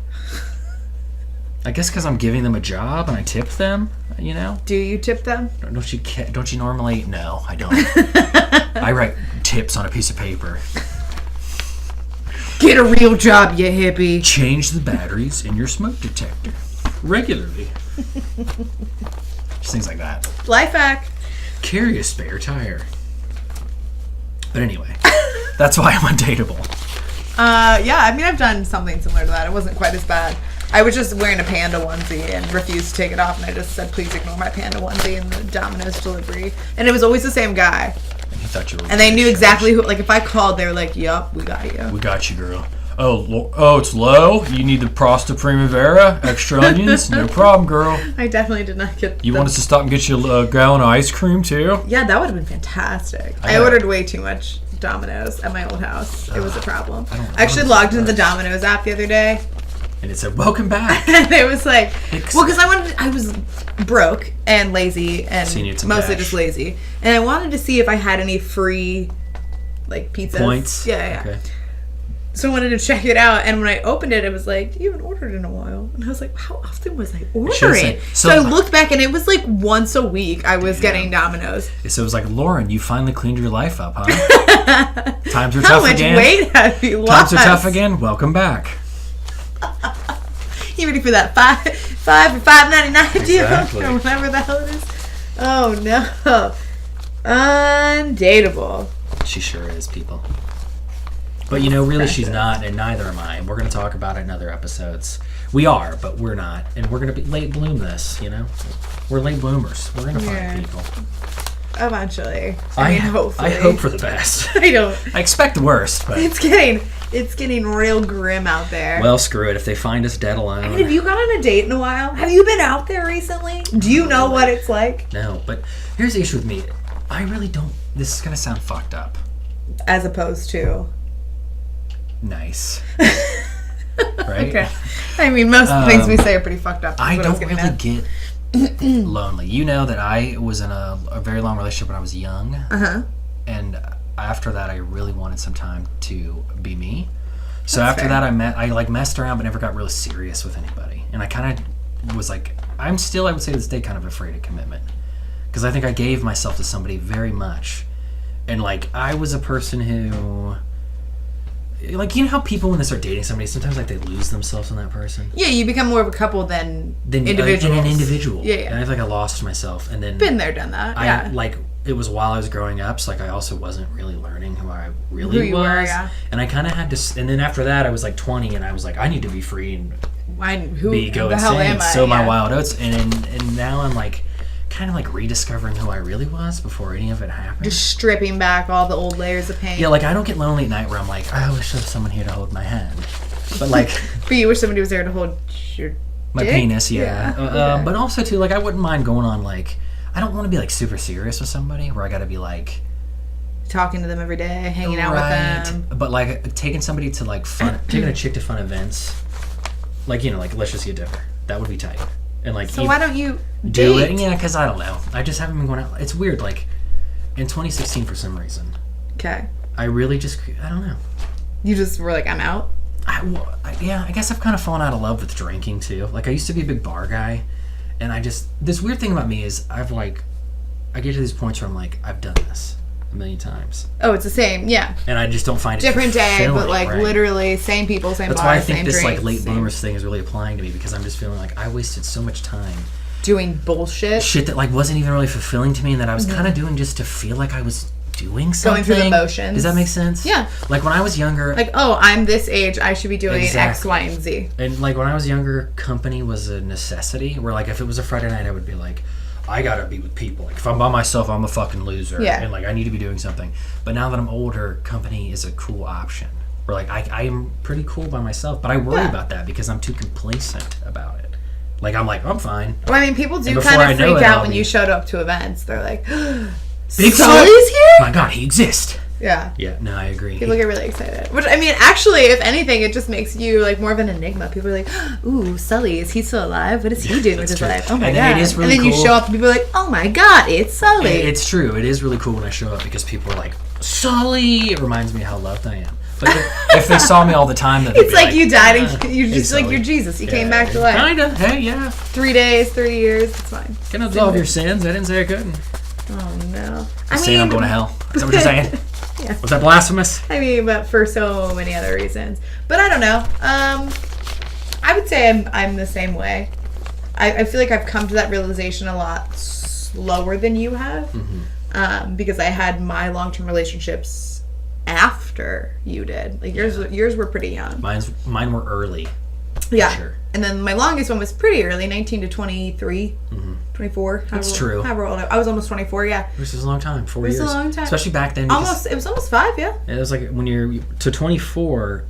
I guess because I'm giving them a job and I tip them, Do you tip them? Don't you normally? No, I don't. I write tips on a piece of paper. Get a real job, you hippie. Change the batteries in your smoke detector regularly. Just things like that. Life hack. Carry a spare tire. But anyway, that's why I'm undateable. Yeah, I mean, I've done something similar to that. It wasn't quite as bad. I was just wearing a panda onesie and refused to take it off, and I just said, please ignore my panda onesie in the Domino's delivery. And it was always the same guy. And he thought you were. And they knew exactly who, like, if I called, they were like, yup, we got you. We got you, girl. Oh, it's low? You need the Pasta Primavera? Extra onions? No problem, girl. I definitely did not get You want us to stop and get you a gallon of ice cream, too? Yeah, that would have been fantastic. I ordered way too much Domino's at my old house. It was a problem. I actually logged into the Domino's app the other day. And it said, welcome back. And it was like, well, because I was broke and lazy and mostly just lazy. And I wanted to see if I had any free, like, pizzas. Points? Yeah. Okay. So I wanted to check it out. And when I opened it, it was like, you haven't ordered in a while. And I was like, how often was I ordering? So I looked back, and it was like once a week I was getting Domino's. So it was like, Lauren, you finally cleaned your life up, huh? Times are tough again. How much weight have you lost? Times are tough again. Welcome back. You ready for that $5 for $5.99 deal or whatever the hell it is? Oh no, undateable. She sure is, people. But really, she's not, and neither am I. And we're going to talk about it in other episodes. We are, but we're not, and we're going to be late bloom this. We're late bloomers. We're going to find people. Eventually, I mean, hopefully. I hope for the best. I expect the worst, but it's getting real grim out there. Well, screw it. If they find us dead alone. I mean, have you gone on a date in a while? Have you been out there recently? Do you know what it's like? No, but here's the issue with me. I really don't. This is gonna sound fucked up. As opposed to. Nice. Right? Okay. I mean, most things we say are pretty fucked up. I don't really get lonely. You know that I was in a very long relationship when I was young. Uh-huh. And after that, I really wanted some time to be me. So That's after fair. That, I messed around but never got really serious with anybody. And I kind of was like, I'm still, I would say to this day, kind of afraid of commitment. Because I think I gave myself to somebody very much. And I was a person who... how people, when they start dating somebody, sometimes they lose themselves in that person. Yeah, you become more of a couple than individuals. An individual. Yeah. And I feel like I lost myself. And then... Been there, done that, yeah. It was while I was growing up, so I also wasn't really learning who I really who you was. Were, yeah. And I kind of had to... And then after that, I was 20, and I was I need to be free and go insane. Sow my wild oats. And now I'm kind of rediscovering who I really was before any of it happened. Just stripping back all the old layers of pain. Yeah, I don't get lonely at night where I'm I wish there was someone here to hold my hand. But but you wish somebody was there to hold your my dick? Penis, yeah. Okay. But also too, I wouldn't mind going on I don't want to be super serious with somebody where I got to be talking to them every day, hanging out with them. But taking somebody to fun, taking a chick to fun events, let's just get dinner. That would be tight. And so why don't you do it? Yeah, because I don't know. I just haven't been going out. It's weird. In 2016, for some reason. Okay. I really just, I don't know. You just were I'm out? I guess I've kind of fallen out of love with drinking too. I used to be a big bar guy, and this weird thing about me is I get to these points where I'm I've done this a million times. Oh, it's the same, yeah. And I just don't find it different day, but literally same people, same That's bar, why I think this drinks, late bloomers thing is really applying to me, because I'm just feeling I wasted so much time doing bullshit. Shit that wasn't even really fulfilling to me, and that I was kind of doing just to feel I was doing something. Going through the motions. Does that make sense? Yeah. When I was younger... I'm this age, I should be doing X, Y, and Z. And when I was younger, company was a necessity, where if it was a Friday night, I would be I gotta be with people. If I'm by myself, I'm a fucking loser. Yeah. And I need to be doing something. But now that I'm older, company is a cool option. Where I'm pretty cool by myself, but I worry about that because I'm too complacent about it. I'm fine. Well, I mean, people do kind of freak out when you showed up to events. They're Big Sully's here? My God, he exists. Yeah. Yeah, no, I agree. People get really excited. Which, I mean, actually, if anything, it just makes you, more of an enigma. People are ooh, Sully, is he still alive? What is he doing with his life? Oh, my God. It is really cool. And then you show up and people are oh, my God, it's Sully. It's true. It is really cool when I show up because people are Sully. It reminds me how loved I am. But if they saw me all the time, then it's you died and you're just you're Jesus. You came back to life. Kinda. Hey, yeah. 3 days, 3 years. It's fine. Can absolve your sins. I didn't say I couldn't. Oh, no. I'm saying I'm going to hell. Is that what you're saying? Yeah. Was that blasphemous? I mean, but for so many other reasons. But I don't know. I would say I'm the same way. I feel I've come to that realization a lot slower than you have. Mm-hmm. Because I had my long-term relationships after you did. Like yours were pretty young. Mine were early. Yeah. Sure. And then my longest one was pretty early, 19 to 23, 24. That's true. However old I was almost 24, yeah. Which is a long time, 4 years. It was a long time. Especially back then. It was almost 5, yeah. It was like when you're to 24.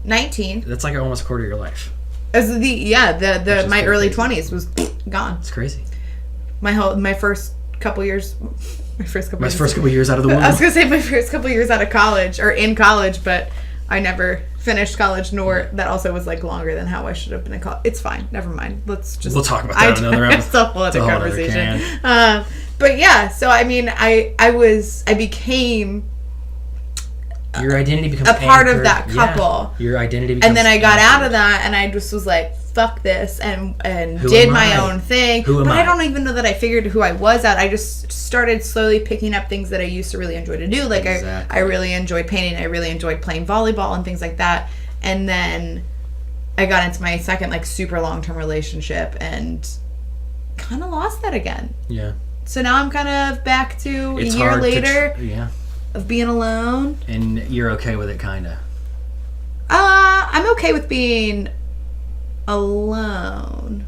19. That's like almost a quarter of your life. As my early 20s was gone. It's crazy. My first couple years years out of the womb. I was gonna say my first couple years out of college or in college, but I never finished college. Nor that also was like longer than how I should have been in college. It's fine. Never mind. We'll talk about that in another episode. It's a whole other conversation. But yeah, so I mean, I became. Your identity becomes a part of that couple. Yeah. Your identity becomes and then I got out of that and I just was like, fuck this, and did my own thing. But I don't even know that I figured who I was at. I just started slowly picking up things that I used to really enjoy to do. Like I really enjoyed painting. I really enjoyed playing volleyball and things like that. And then I got into my second like super long-term relationship and kind of lost that again. Yeah. So now I'm kind of back to a year later. Of being alone. And you're okay with it, kind of? I'm okay with being alone.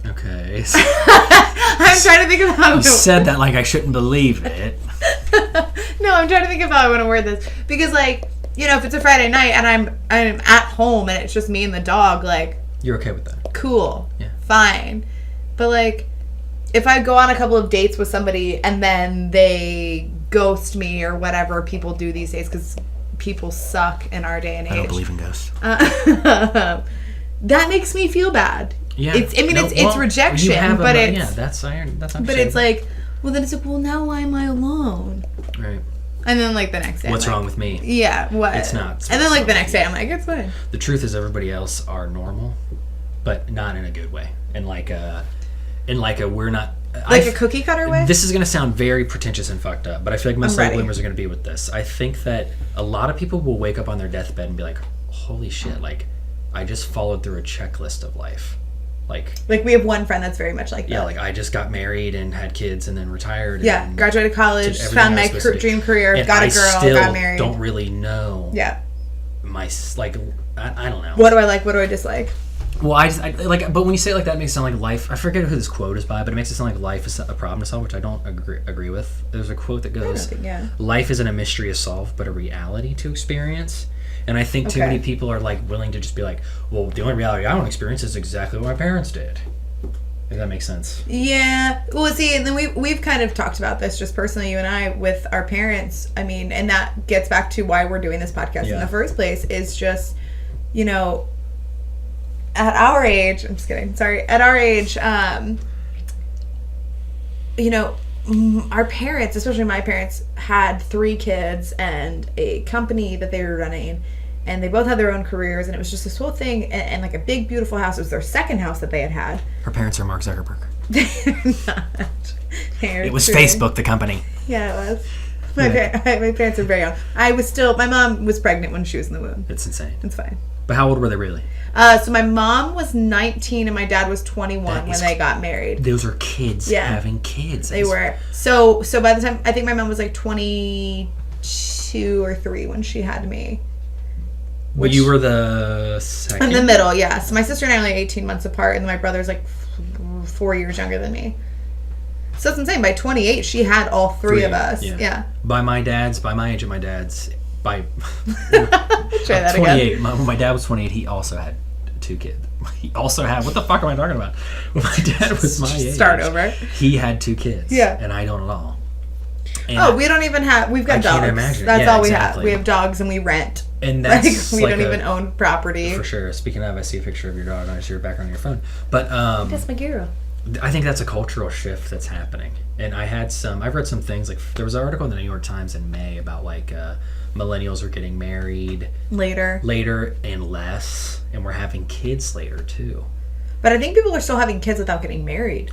Okay. I'm trying to think of how... You said that like I shouldn't believe it. No, I'm trying to think of how I want to word this. Because, like, you know, if it's a Friday night and I'm at home and it's just me and the dog, like... You're okay with that? Cool. Yeah. Fine. But, like, if I go on a couple of dates with somebody and then they... ghost me or whatever people do these days because people suck in our day and age. I don't believe in ghosts. That makes me feel bad. Yeah. It's rejection, but it's that's but it's like, well, then it's like, well, now why am I alone? Right. And then like the next day, what's wrong with me? Yeah, what? It's not. And then like the next day, I'm like, it's fine. The truth is, everybody else are normal, but not in a good way. And like we're not. A cookie cutter way? This is going to sound very pretentious and fucked up, but I feel like most late bloomers are going to be with this. I think that a lot of people will wake up on their deathbed and be like, holy shit, like, I just followed through a checklist of life. Like we have one friend that's very much like that. Yeah, like I just got married and had kids and then retired. Yeah, and graduated college, found my dream career, and got a girl, got married. I still don't really know. Yeah. I don't know. What do I like? What do I dislike? Well, I but when you say it like that, it makes it sound like life. I forget who this quote is by, but it makes it sound like life is a problem to solve, which I don't agree with. There's a quote that goes, "Life isn't a mystery to solve, but a reality to experience." And I think too many people are like willing to just be like, "Well, the only reality I don't experience is exactly what my parents did." If that makes sense. Yeah. Well, see, and then we've kind of talked about this just personally, you and I, with our parents. I mean, and that gets back to why we're doing this podcast in the first place. Is just, you know. At our age, I'm just kidding. Sorry. At our age, you know, our parents, especially my parents, had 3 kids and a company that they were running, and they both had their own careers, and it was just this whole thing, and like a big, beautiful house. It was their second house that they had. Her parents are Mark Zuckerberg. They're not. It was Facebook, the company. Yeah, it was. My parents are very young. My mom was pregnant when she was in the womb. It's insane. It's fine. But how old were they really? So my mom was 19 and my dad was 21 when they got married. Those are kids having kids. They were. So by the time, I think my mom was like 22 or 3 when she had me. Well, you were the second? In the middle, yeah. So my sister and I are like 18 months apart, and then my brother's like 4 years younger than me. So that's insane. By 28, she had all 3 of us. Yeah. By my age of my dad's... By try that 28. Again. When my dad was 28, he also had 2 kids. He also had... What the fuck am I talking about? When my dad was my age... Start over. He had 2 kids. Yeah. And I don't at all. And we don't even have... We've got dogs. I can't imagine. That's all we have. We have dogs and we rent. And that's we don't even own property. For sure. Speaking of, I see a picture of your dog. I see your background on your phone. But that's my girl. I think that's a cultural shift that's happening. And I've read some things, like there was an article in the New York Times in May about like millennials are getting married later and less, and we're having kids later too. But I think people are still having kids without getting married.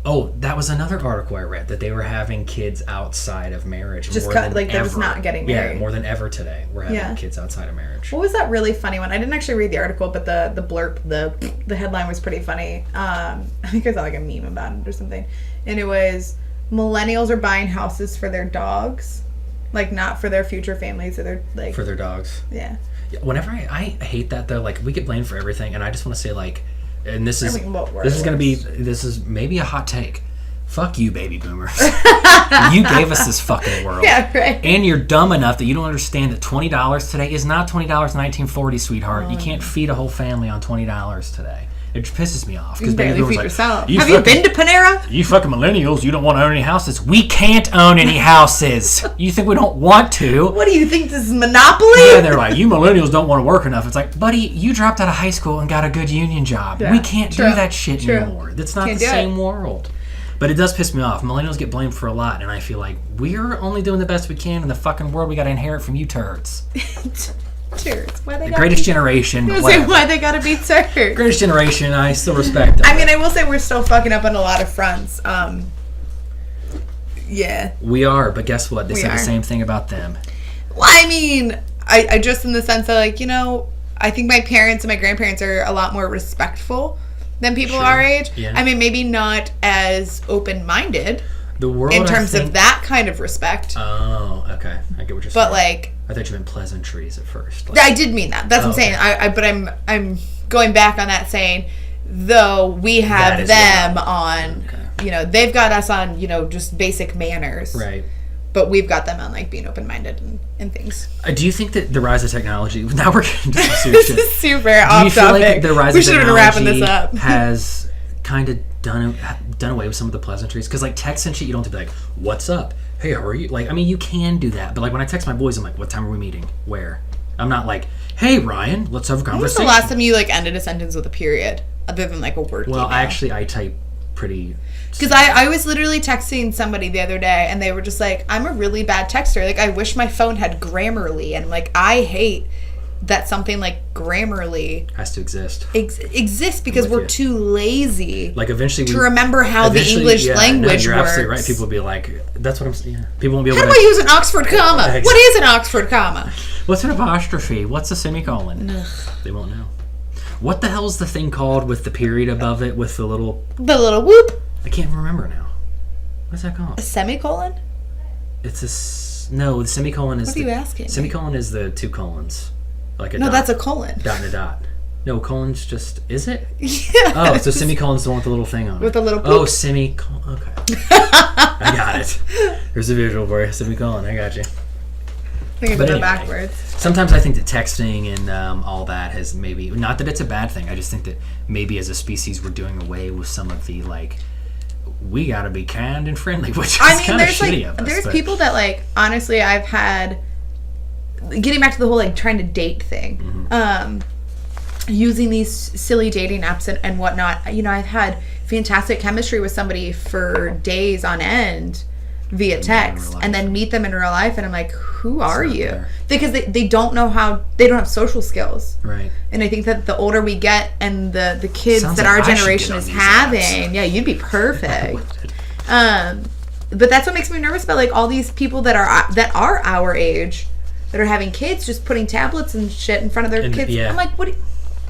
Oh, that was another article I read, that they were having kids outside of marriage. Just they're just not getting married. Yeah, more than ever today. We're having kids outside of marriage. What was that really funny one? I didn't actually read the article, but the blurb, the headline was pretty funny. I think I saw like a meme about it or something. And it was, millennials are buying houses for their dogs Like, not for their future families or their, like... For their dogs. Yeah. Whenever I hate that, though. Like, we get blamed for everything, and I just want to say, like... And this is maybe a hot take. Fuck you, baby boomers. You gave us this fucking world. Yeah, right. And you're dumb enough that you don't understand that $20 today is not $20 in 1940, sweetheart. You can't feed a whole family on $20 today. It just pisses me off. Because baby boomers feed yourself. Have you been to Panera? You fucking millennials, you don't want to own any houses. We can't own any houses. You think we don't want to? What do you think, this is Monopoly? Yeah, they're like, you millennials don't want to work enough. It's like, buddy, you dropped out of high school and got a good union job. Yeah, we can't do that shit anymore. That's not the same world. But it does piss me off. Millennials get blamed for a lot, and I feel like we're only doing the best we can in the fucking world we got to inherit from you turds. Turds. Why they the greatest generation. Why they gotta be turds? Greatest generation. I still respect them. I mean, I will say we're still fucking up on a lot of fronts. Yeah. We are, but guess what? They said the same thing about them. Well, I mean, I just in the sense that, like, you know, I think my parents and my grandparents are a lot more respectful than people our age. Yeah. I mean, maybe not as open-minded. The world, in terms of that kind of respect. Oh, okay. I get what you're saying. But, like... I thought you meant pleasantries at first. Like, I did mean that. That's what I'm saying. But I'm going back on that saying, though we have them on, you know, they've got us on, you know, just basic manners. Right. But we've got them on, like, being open-minded and things. Do you think that the rise of technology... Now we're getting to some serious shit. This is super off topic. Do you feel like the rise of technology wrapping this up. has kind of done away with some of the pleasantries? Because, like, text and shit, you don't have to be like, what's up? Hey, how are you? Like, I mean, you can do that. But, like, when I text my boys, I'm like, what time are we meeting? Where? I'm not like, hey, Ryan, let's have a conversation. When was the last time you, like, ended a sentence with a period? Other than, like, a word email? I type pretty... Because I was literally texting somebody the other day, and they were just like, I'm a really bad texter. Like, I wish my phone had Grammarly. And, like, I hate that something like Grammarly... has to exist. Exists because we're too lazy like eventually to remember how the English language you're works. Absolutely right. People will be like, that's what I'm saying. Yeah. People won't be able How to... do I use an Oxford comma? Exactly. What is an Oxford comma? What's an apostrophe? What's a semicolon? Ugh. They won't know. What the hell is the thing called with the period above it with the little... The little whoop. I can't remember now. What's that called? A semicolon? It's a... No, the semicolon is... What are you asking? Semicolon is the two colons. Like a no, dot. that's a colon. Dot and a dot. No, colon's just... Is it? Yeah. Oh, so semicolon's the one with the little thing on it. With the little... Oh, semicolon. Okay. I got it. There's a visual for you. Semicolon. I got you. I think it's backwards. Sometimes I think that texting and all that has maybe... Not that it's a bad thing. I just think that maybe as a species we're doing away with some of the, like... We gotta be kind and friendly, which is kind of shitty of us. There's people that, like... Honestly, I've had... Getting back to the whole, like, trying to date thing. Mm-hmm. Using these silly dating apps and whatnot. You know, I've had fantastic chemistry with somebody for days on end via text, and then meet them in real life, and I'm like, who are you? There. Because they don't know how, they don't have social skills. Right. And I think that the older we get and the kids that our generation is having, yeah, you'd be perfect. But that's what makes me nervous about, like, all these people that are our age that are having kids, just putting tablets and shit in front of their kids. Yeah. I'm like, what?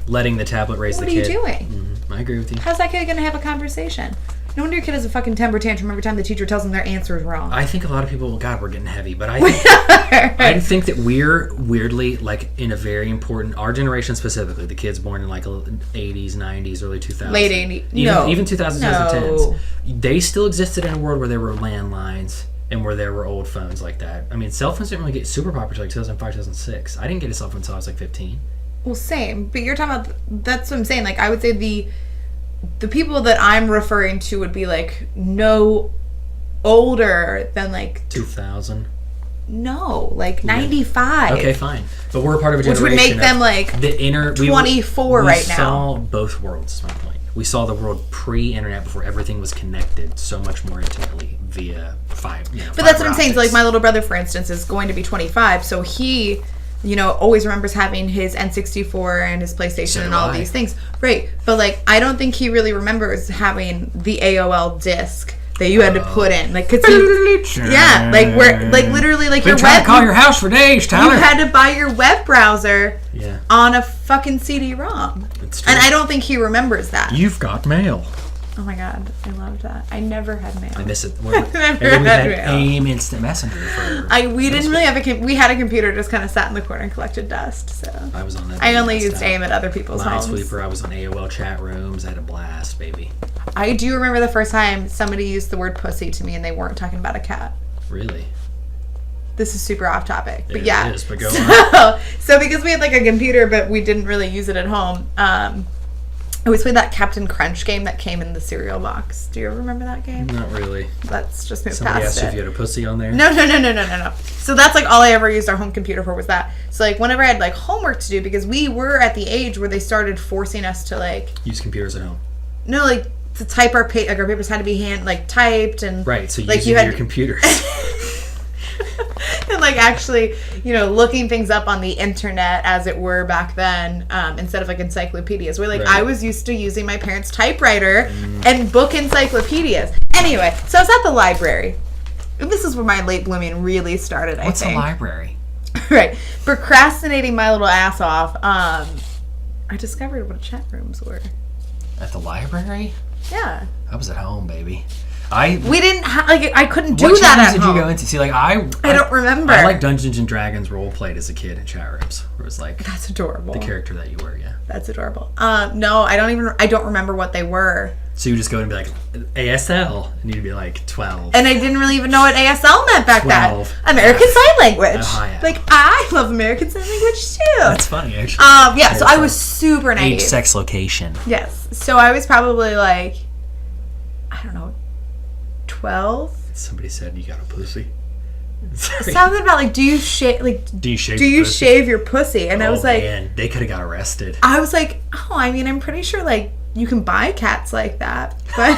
Letting the tablet raise the kid. What are you doing? Mm-hmm. I agree with you. How's that kid going to have a conversation? No wonder your kid has a fucking temper tantrum every time the teacher tells them their answer is wrong. I think a lot of people, God, we're getting heavy, but I think that we're weirdly, like, in a very important, our generation specifically, the kids born in, like, 80s, 90s, early 2000s. Late 80s. Even 2000s, 2010s. They still existed in a world where there were landlines and where there were old phones like that. I mean, cell phones didn't really get super popular until like 2005, 2006. I didn't get a cell phone until I was like 15. Well, same. But you're talking about, that's what I'm saying. Like, I would say the people that I'm referring to would be, like, no older than, like... 2000? No, like 95. Okay, fine. But we're a part of a generation... Which would make them, like, 24 right now. We saw both worlds, is my point. We saw the world pre-internet before everything was connected so much more intimately via fiber. But that's what I'm saying. So, like, my little brother, for instance, is going to be 25. So he, you know, always remembers having his N64 and his PlayStation and all of these things. Right. But, like, I don't think he really remembers having the AOL disc that you had to put in. Like, cause yeah, like, where, like, literally, like, been trying to call your house for days, Tyler. You had to buy your web browser on a fucking CD-ROM. It's true. And I don't think he remembers that. You've got mail. Oh my god, I loved that. I never had mail. I miss it. Never We had mail. AIM Instant Messenger for. We didn't really have we had a computer just kind of sat in the corner and collected dust. So I was on that. I only used AIM at other people's homes. Minesweeper. I was on AOL chat rooms. I had a blast, baby. I do remember the first time somebody used the word pussy to me and they weren't talking about a cat. Really? This is super off topic, but It yeah. is, but go on. So because we had like a computer, but we didn't really use it at home. I always played that Captain Crunch game that came in the cereal box. Do you ever remember that game? Not really. Let's just move Somebody past asked it. you if you had a pussy on there? No. So that's like all I ever used our home computer for was that. So like whenever I had like homework to do, because we were at the age where they started forcing us to like use computers at home. No, like to type our our papers had to be typed and right. So like using your computers. And like actually, looking things up on the internet as it were back then, instead of like encyclopedias. Where like I was used to using my parents' typewriter and book encyclopedias. Anyway, so I was at the library. And this is where my late blooming really started, I think. What's a library? Right. Procrastinating my little ass off. I discovered what chat rooms were. At the library? Yeah. I was at home, baby. We didn't I couldn't do what that chat at rooms home. did you go into? See, like I don't remember. I like Dungeons and Dragons role played as a kid in chat rooms. Where it was like that's adorable. The character that you were, yeah. That's adorable. No, I don't remember what they were. So you just go and be like ASL, and you'd be like 12. And I didn't really even know what ASL meant back 12. then. American Sign Language. Yeah. Like I love American Sign Language too. That's funny, actually. Yeah. So I was super naive. Age, sex, location. Yes. So I was probably like, I don't know, 12. Somebody said you got a pussy. Something about like, do you shave your pussy? And I was like, man, they could have got arrested. I was like, I mean, I'm pretty sure like you can buy cats like that, but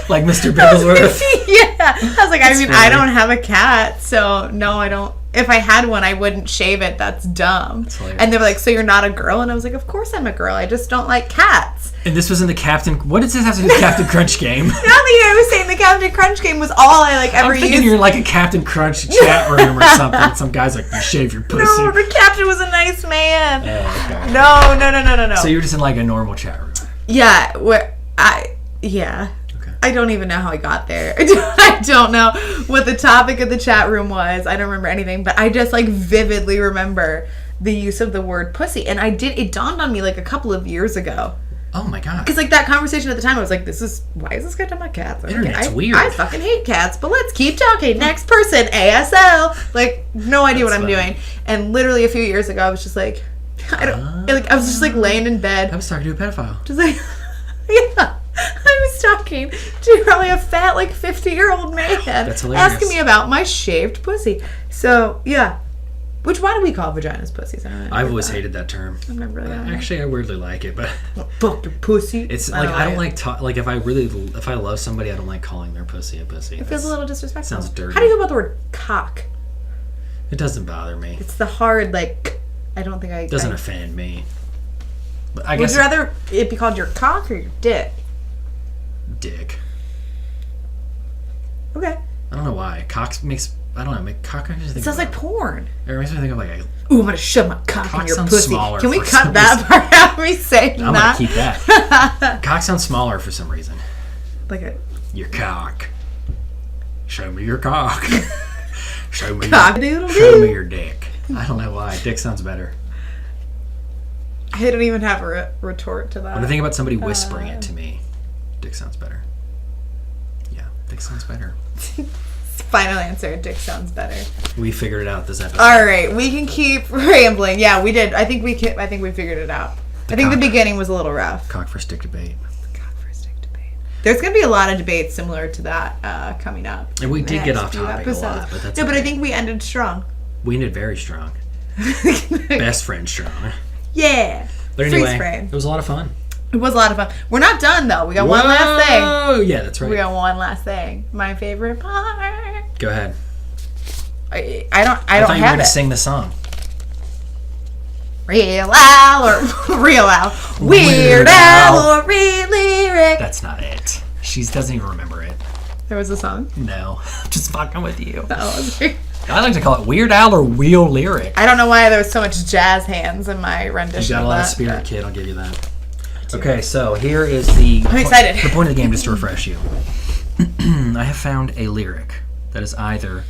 like Mr. Bigglesworth. Yeah, I was like, I mean, I don't have a cat, so no, I don't. If I had one, I wouldn't shave it. That's dumb. And they were like, so you're not a girl? And I was like, of course I'm a girl. I just don't like cats. And this was in the Captain... What does this have to do with Captain Crunch game? Nothing. I was saying the Captain Crunch game was all I ever used. I'm thinking you're like a Captain Crunch chat room or something. Some guy's like, you shave your pussy. No, the captain was a nice man. Okay. No. So you were just in like a normal chat room? Yeah. Yeah. I don't even know how I got there. I don't know what the topic of the chat room was. I don't remember anything, but I just like vividly remember the use of the word pussy. And it dawned on me like a couple of years ago. Oh my god. Because like that conversation at the time, I was like, why is this guy talking about cats? Internet's weird. I fucking hate cats, but let's keep talking. Next person, ASL. Like, no idea what I'm doing. And literally a few years ago, I was just like, I was just like laying in bed. I was talking to a pedophile. Just like, yeah. I was talking to probably a fat, like, 50-year-old man. That's hilarious. Asking me about my shaved pussy. So, yeah. Why do we call vaginas pussies? I've always hated that term. I've never really Actually, I weirdly like it, but... Fuck your pussy. It's like, I don't like... Like, if I love somebody, I don't like calling their pussy a pussy. It feels a little disrespectful. Sounds dirty. How do you feel about the word cock? It doesn't bother me. It's the hard, like... I don't think I... It doesn't offend me. But I Would guess... you rather it be called your cock or your dick? Dick. Okay. I don't know why. Cock makes... I don't know. Cock makes me think it sounds like porn. It makes me think of like a... Ooh, I'm going to shove my cock in your sounds pussy. smaller. Can we for cut some that reason. part out of me saying that? I'm going to keep that. Cock sounds smaller for some reason. Like a... Your cock. Show me your cock. Show me your dick. I don't know why. Dick sounds better. I don't even have a retort to that. When I think about somebody whispering it to me, dick sounds better. Yeah, dick sounds better. Final answer, dick sounds better. We figured it out this episode. All right, we can keep rambling. Yeah, we did. I think we figured it out. I think the beginning was a little rough. Cock for stick debate. Cock for stick debate. There's going to be a lot of debates similar to that coming up. And we did get off topic a lot, but that's but I think we ended strong. We ended very strong. Best friend strong. Yeah. But anyway, it was a lot of fun. It was a lot of fun. We're not done though. We got one last thing. Oh yeah, that's right. We got one last thing. My favorite part. Go ahead. I don't thought you were going to sing the song. Real Al or Real Al. Weird Al or Real Lyric. That's not it. She doesn't even remember it. There was a song? No. Just fucking with you. Oh, I like to call it Weird Al or Wheel Lyric. I don't know why there was so much jazz hands in my rendition. You got a lot of that, spirit, kid. I'll give you that. too. Okay, so here is the... I'm excited. The point of the game, just to refresh you. I have found a lyric that is either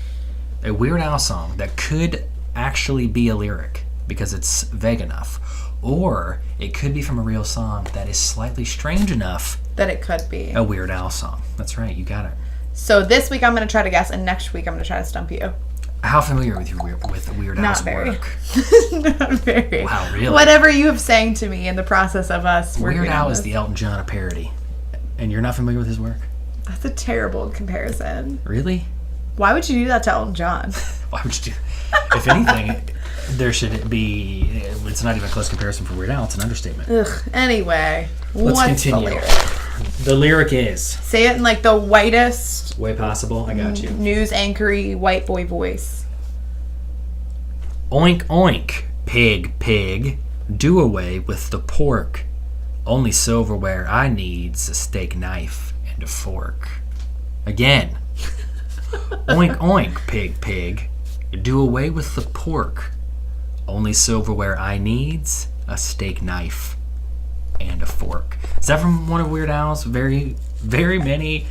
a Weird Al song that could actually be a lyric because it's vague enough, or it could be from a real song that is slightly strange enough that it could be a Weird Al song. That's right, you got it. So this week I'm going to try to guess, and next week I'm going to try to stump you. How familiar are you with Weird Al's work? Not very. Wow, really? Whatever you have sang to me in the process of us working Weird Al on is this. the Elton John of parody. And you're not familiar with his work? That's a terrible comparison. Really? Why would you do that to Elton John? Why would you do... If anything, there should be... It's not even a close comparison for Weird Al. It's an understatement. Ugh. Anyway, let's continue. The lyric? The lyric is... Say it in like the whitest... way possible. I got you. News anchory white boy voice. Oink, oink, pig, pig. Do away with the pork. Only silverware I need's a steak knife and a fork. Again. Oink, oink, pig, pig. Do away with the pork. Only silverware I need's a steak knife and a fork. Is that from one of Weird Al's very, very many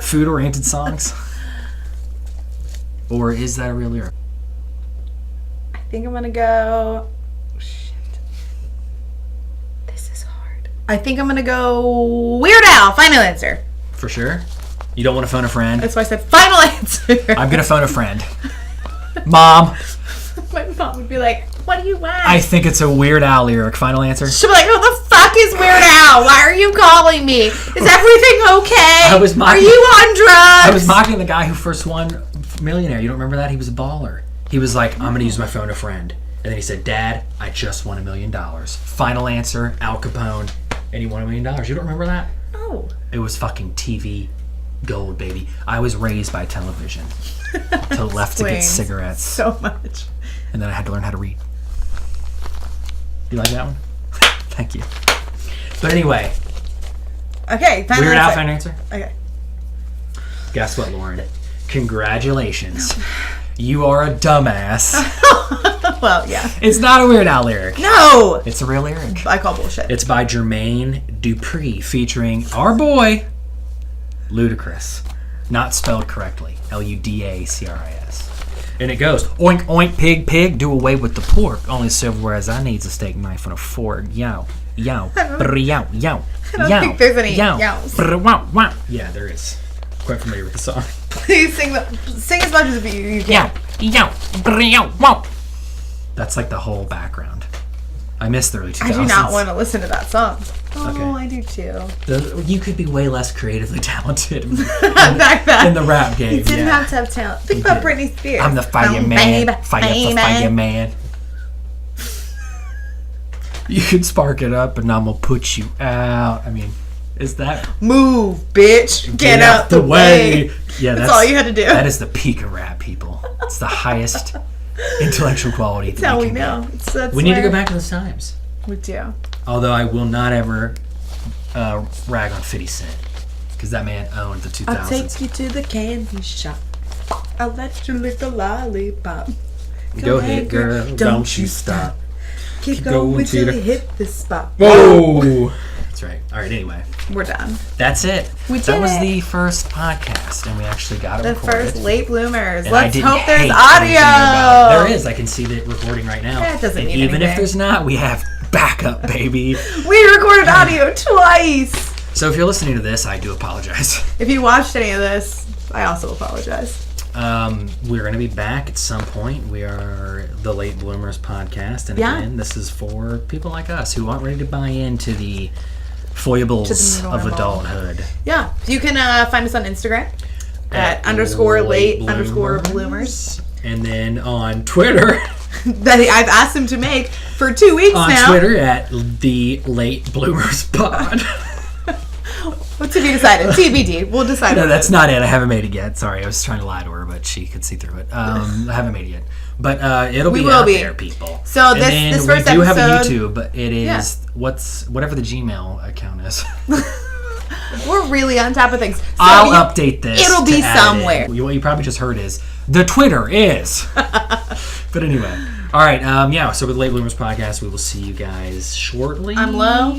food-oriented songs? Or is that a real lyric? I think I'm going to go... Shit. This is hard. I think I'm going to go Weird Al. Final answer. For sure? You don't want to phone a friend? That's why I said final answer. I'm going to phone a friend. Mom. My mom would be like, what do you want? I think it's a Weird Al lyric. Final answer? She'll be like, who the fuck is Weird Al? Why are you calling me? Is everything okay? Are you on drugs? I was mocking the guy who first won Millionaire. You don't remember that? He was a baller. He was like, I'm going to use my phone a friend. And then he said, Dad, I just won $1 million. Final answer, Al Capone. And he won $1 million. You don't remember that? No. It was fucking TV gold, baby. I was raised by television. Left to get cigarettes. So much. And then I had to learn how to read. You like that one? Thank you. But anyway. Okay, final Weird answer. Al, final answer? Okay. Guess what, Lauren? Congratulations. You are a dumbass. Well, yeah. It's not a Weird Al lyric. No! It's a real lyric. I call bullshit. It's by Jermaine Dupri featuring our boy, Ludacris. Not spelled correctly. Ludacris. And it goes, oink, oink, pig, pig, do away with the pork. Only silverware as I needs a steak knife and a fork. Yow, yow, brr, yow, yow. I don't think there's any yows. Brr, wow, wow. Yeah, there is. Quite familiar with the song. Please sing as much as you can. Yow, yow, brr, yow, wow. That's like the whole background. I missed the early 2000s. I do not want to listen to that song. Oh, okay. I do too. You could be way less creatively talented in the rap game. You didn't have to have talent. Think about Britney Spears. I'm the fireman. Fireman. You could spark it up and I'm going to put you out. I mean, is that... Move, bitch. Get out the way. Yeah, that's all you had to do. That is the peak of rap, people. It's the highest intellectual quality. That's how we know. We need to go back to those times. We do. Although I will not ever rag on 50 Cent. Because that man owned the 2000s. I'll take you to the candy shop. I'll let you lick the lollipop. Go ahead, girl. Don't you stop. Keep going till you hit the spot. Whoa! That's right. All right, anyway. We're done. That's it. That was the first podcast, and we actually got it recorded. The first late bloomers. And Let's hope there's audio. There is. I can see that recording right now. That doesn't mean even anything. If there's not, we have backup, baby. We recorded audio twice. So if you're listening to this, I do apologize. If you watched any of this, I also apologize. We're going to be back at some point. We are the Late Bloomers podcast. And again, this is for people like us who aren't ready to buy into the foibles of adulthood. Yeah. You can find us on Instagram at _late_bloomers. And then on Twitter. That I've asked him to make for 2 weeks now. On Twitter at the Late Bloomers Pod. What's to be decided? TBD. We'll decide. No, that's not it. I haven't made it yet. Sorry, I was trying to lie to her, but she could see through it. I haven't made it yet. But it'll be out there, people. So this first episode... we do have a YouTube, but it is whatever the Gmail account is. We're really on top of things. So I'll update this. It'll be somewhere. What you probably just heard is, the Twitter is. But anyway. All right. So with the Late Bloomers podcast, we will see you guys shortly. I'm Lo.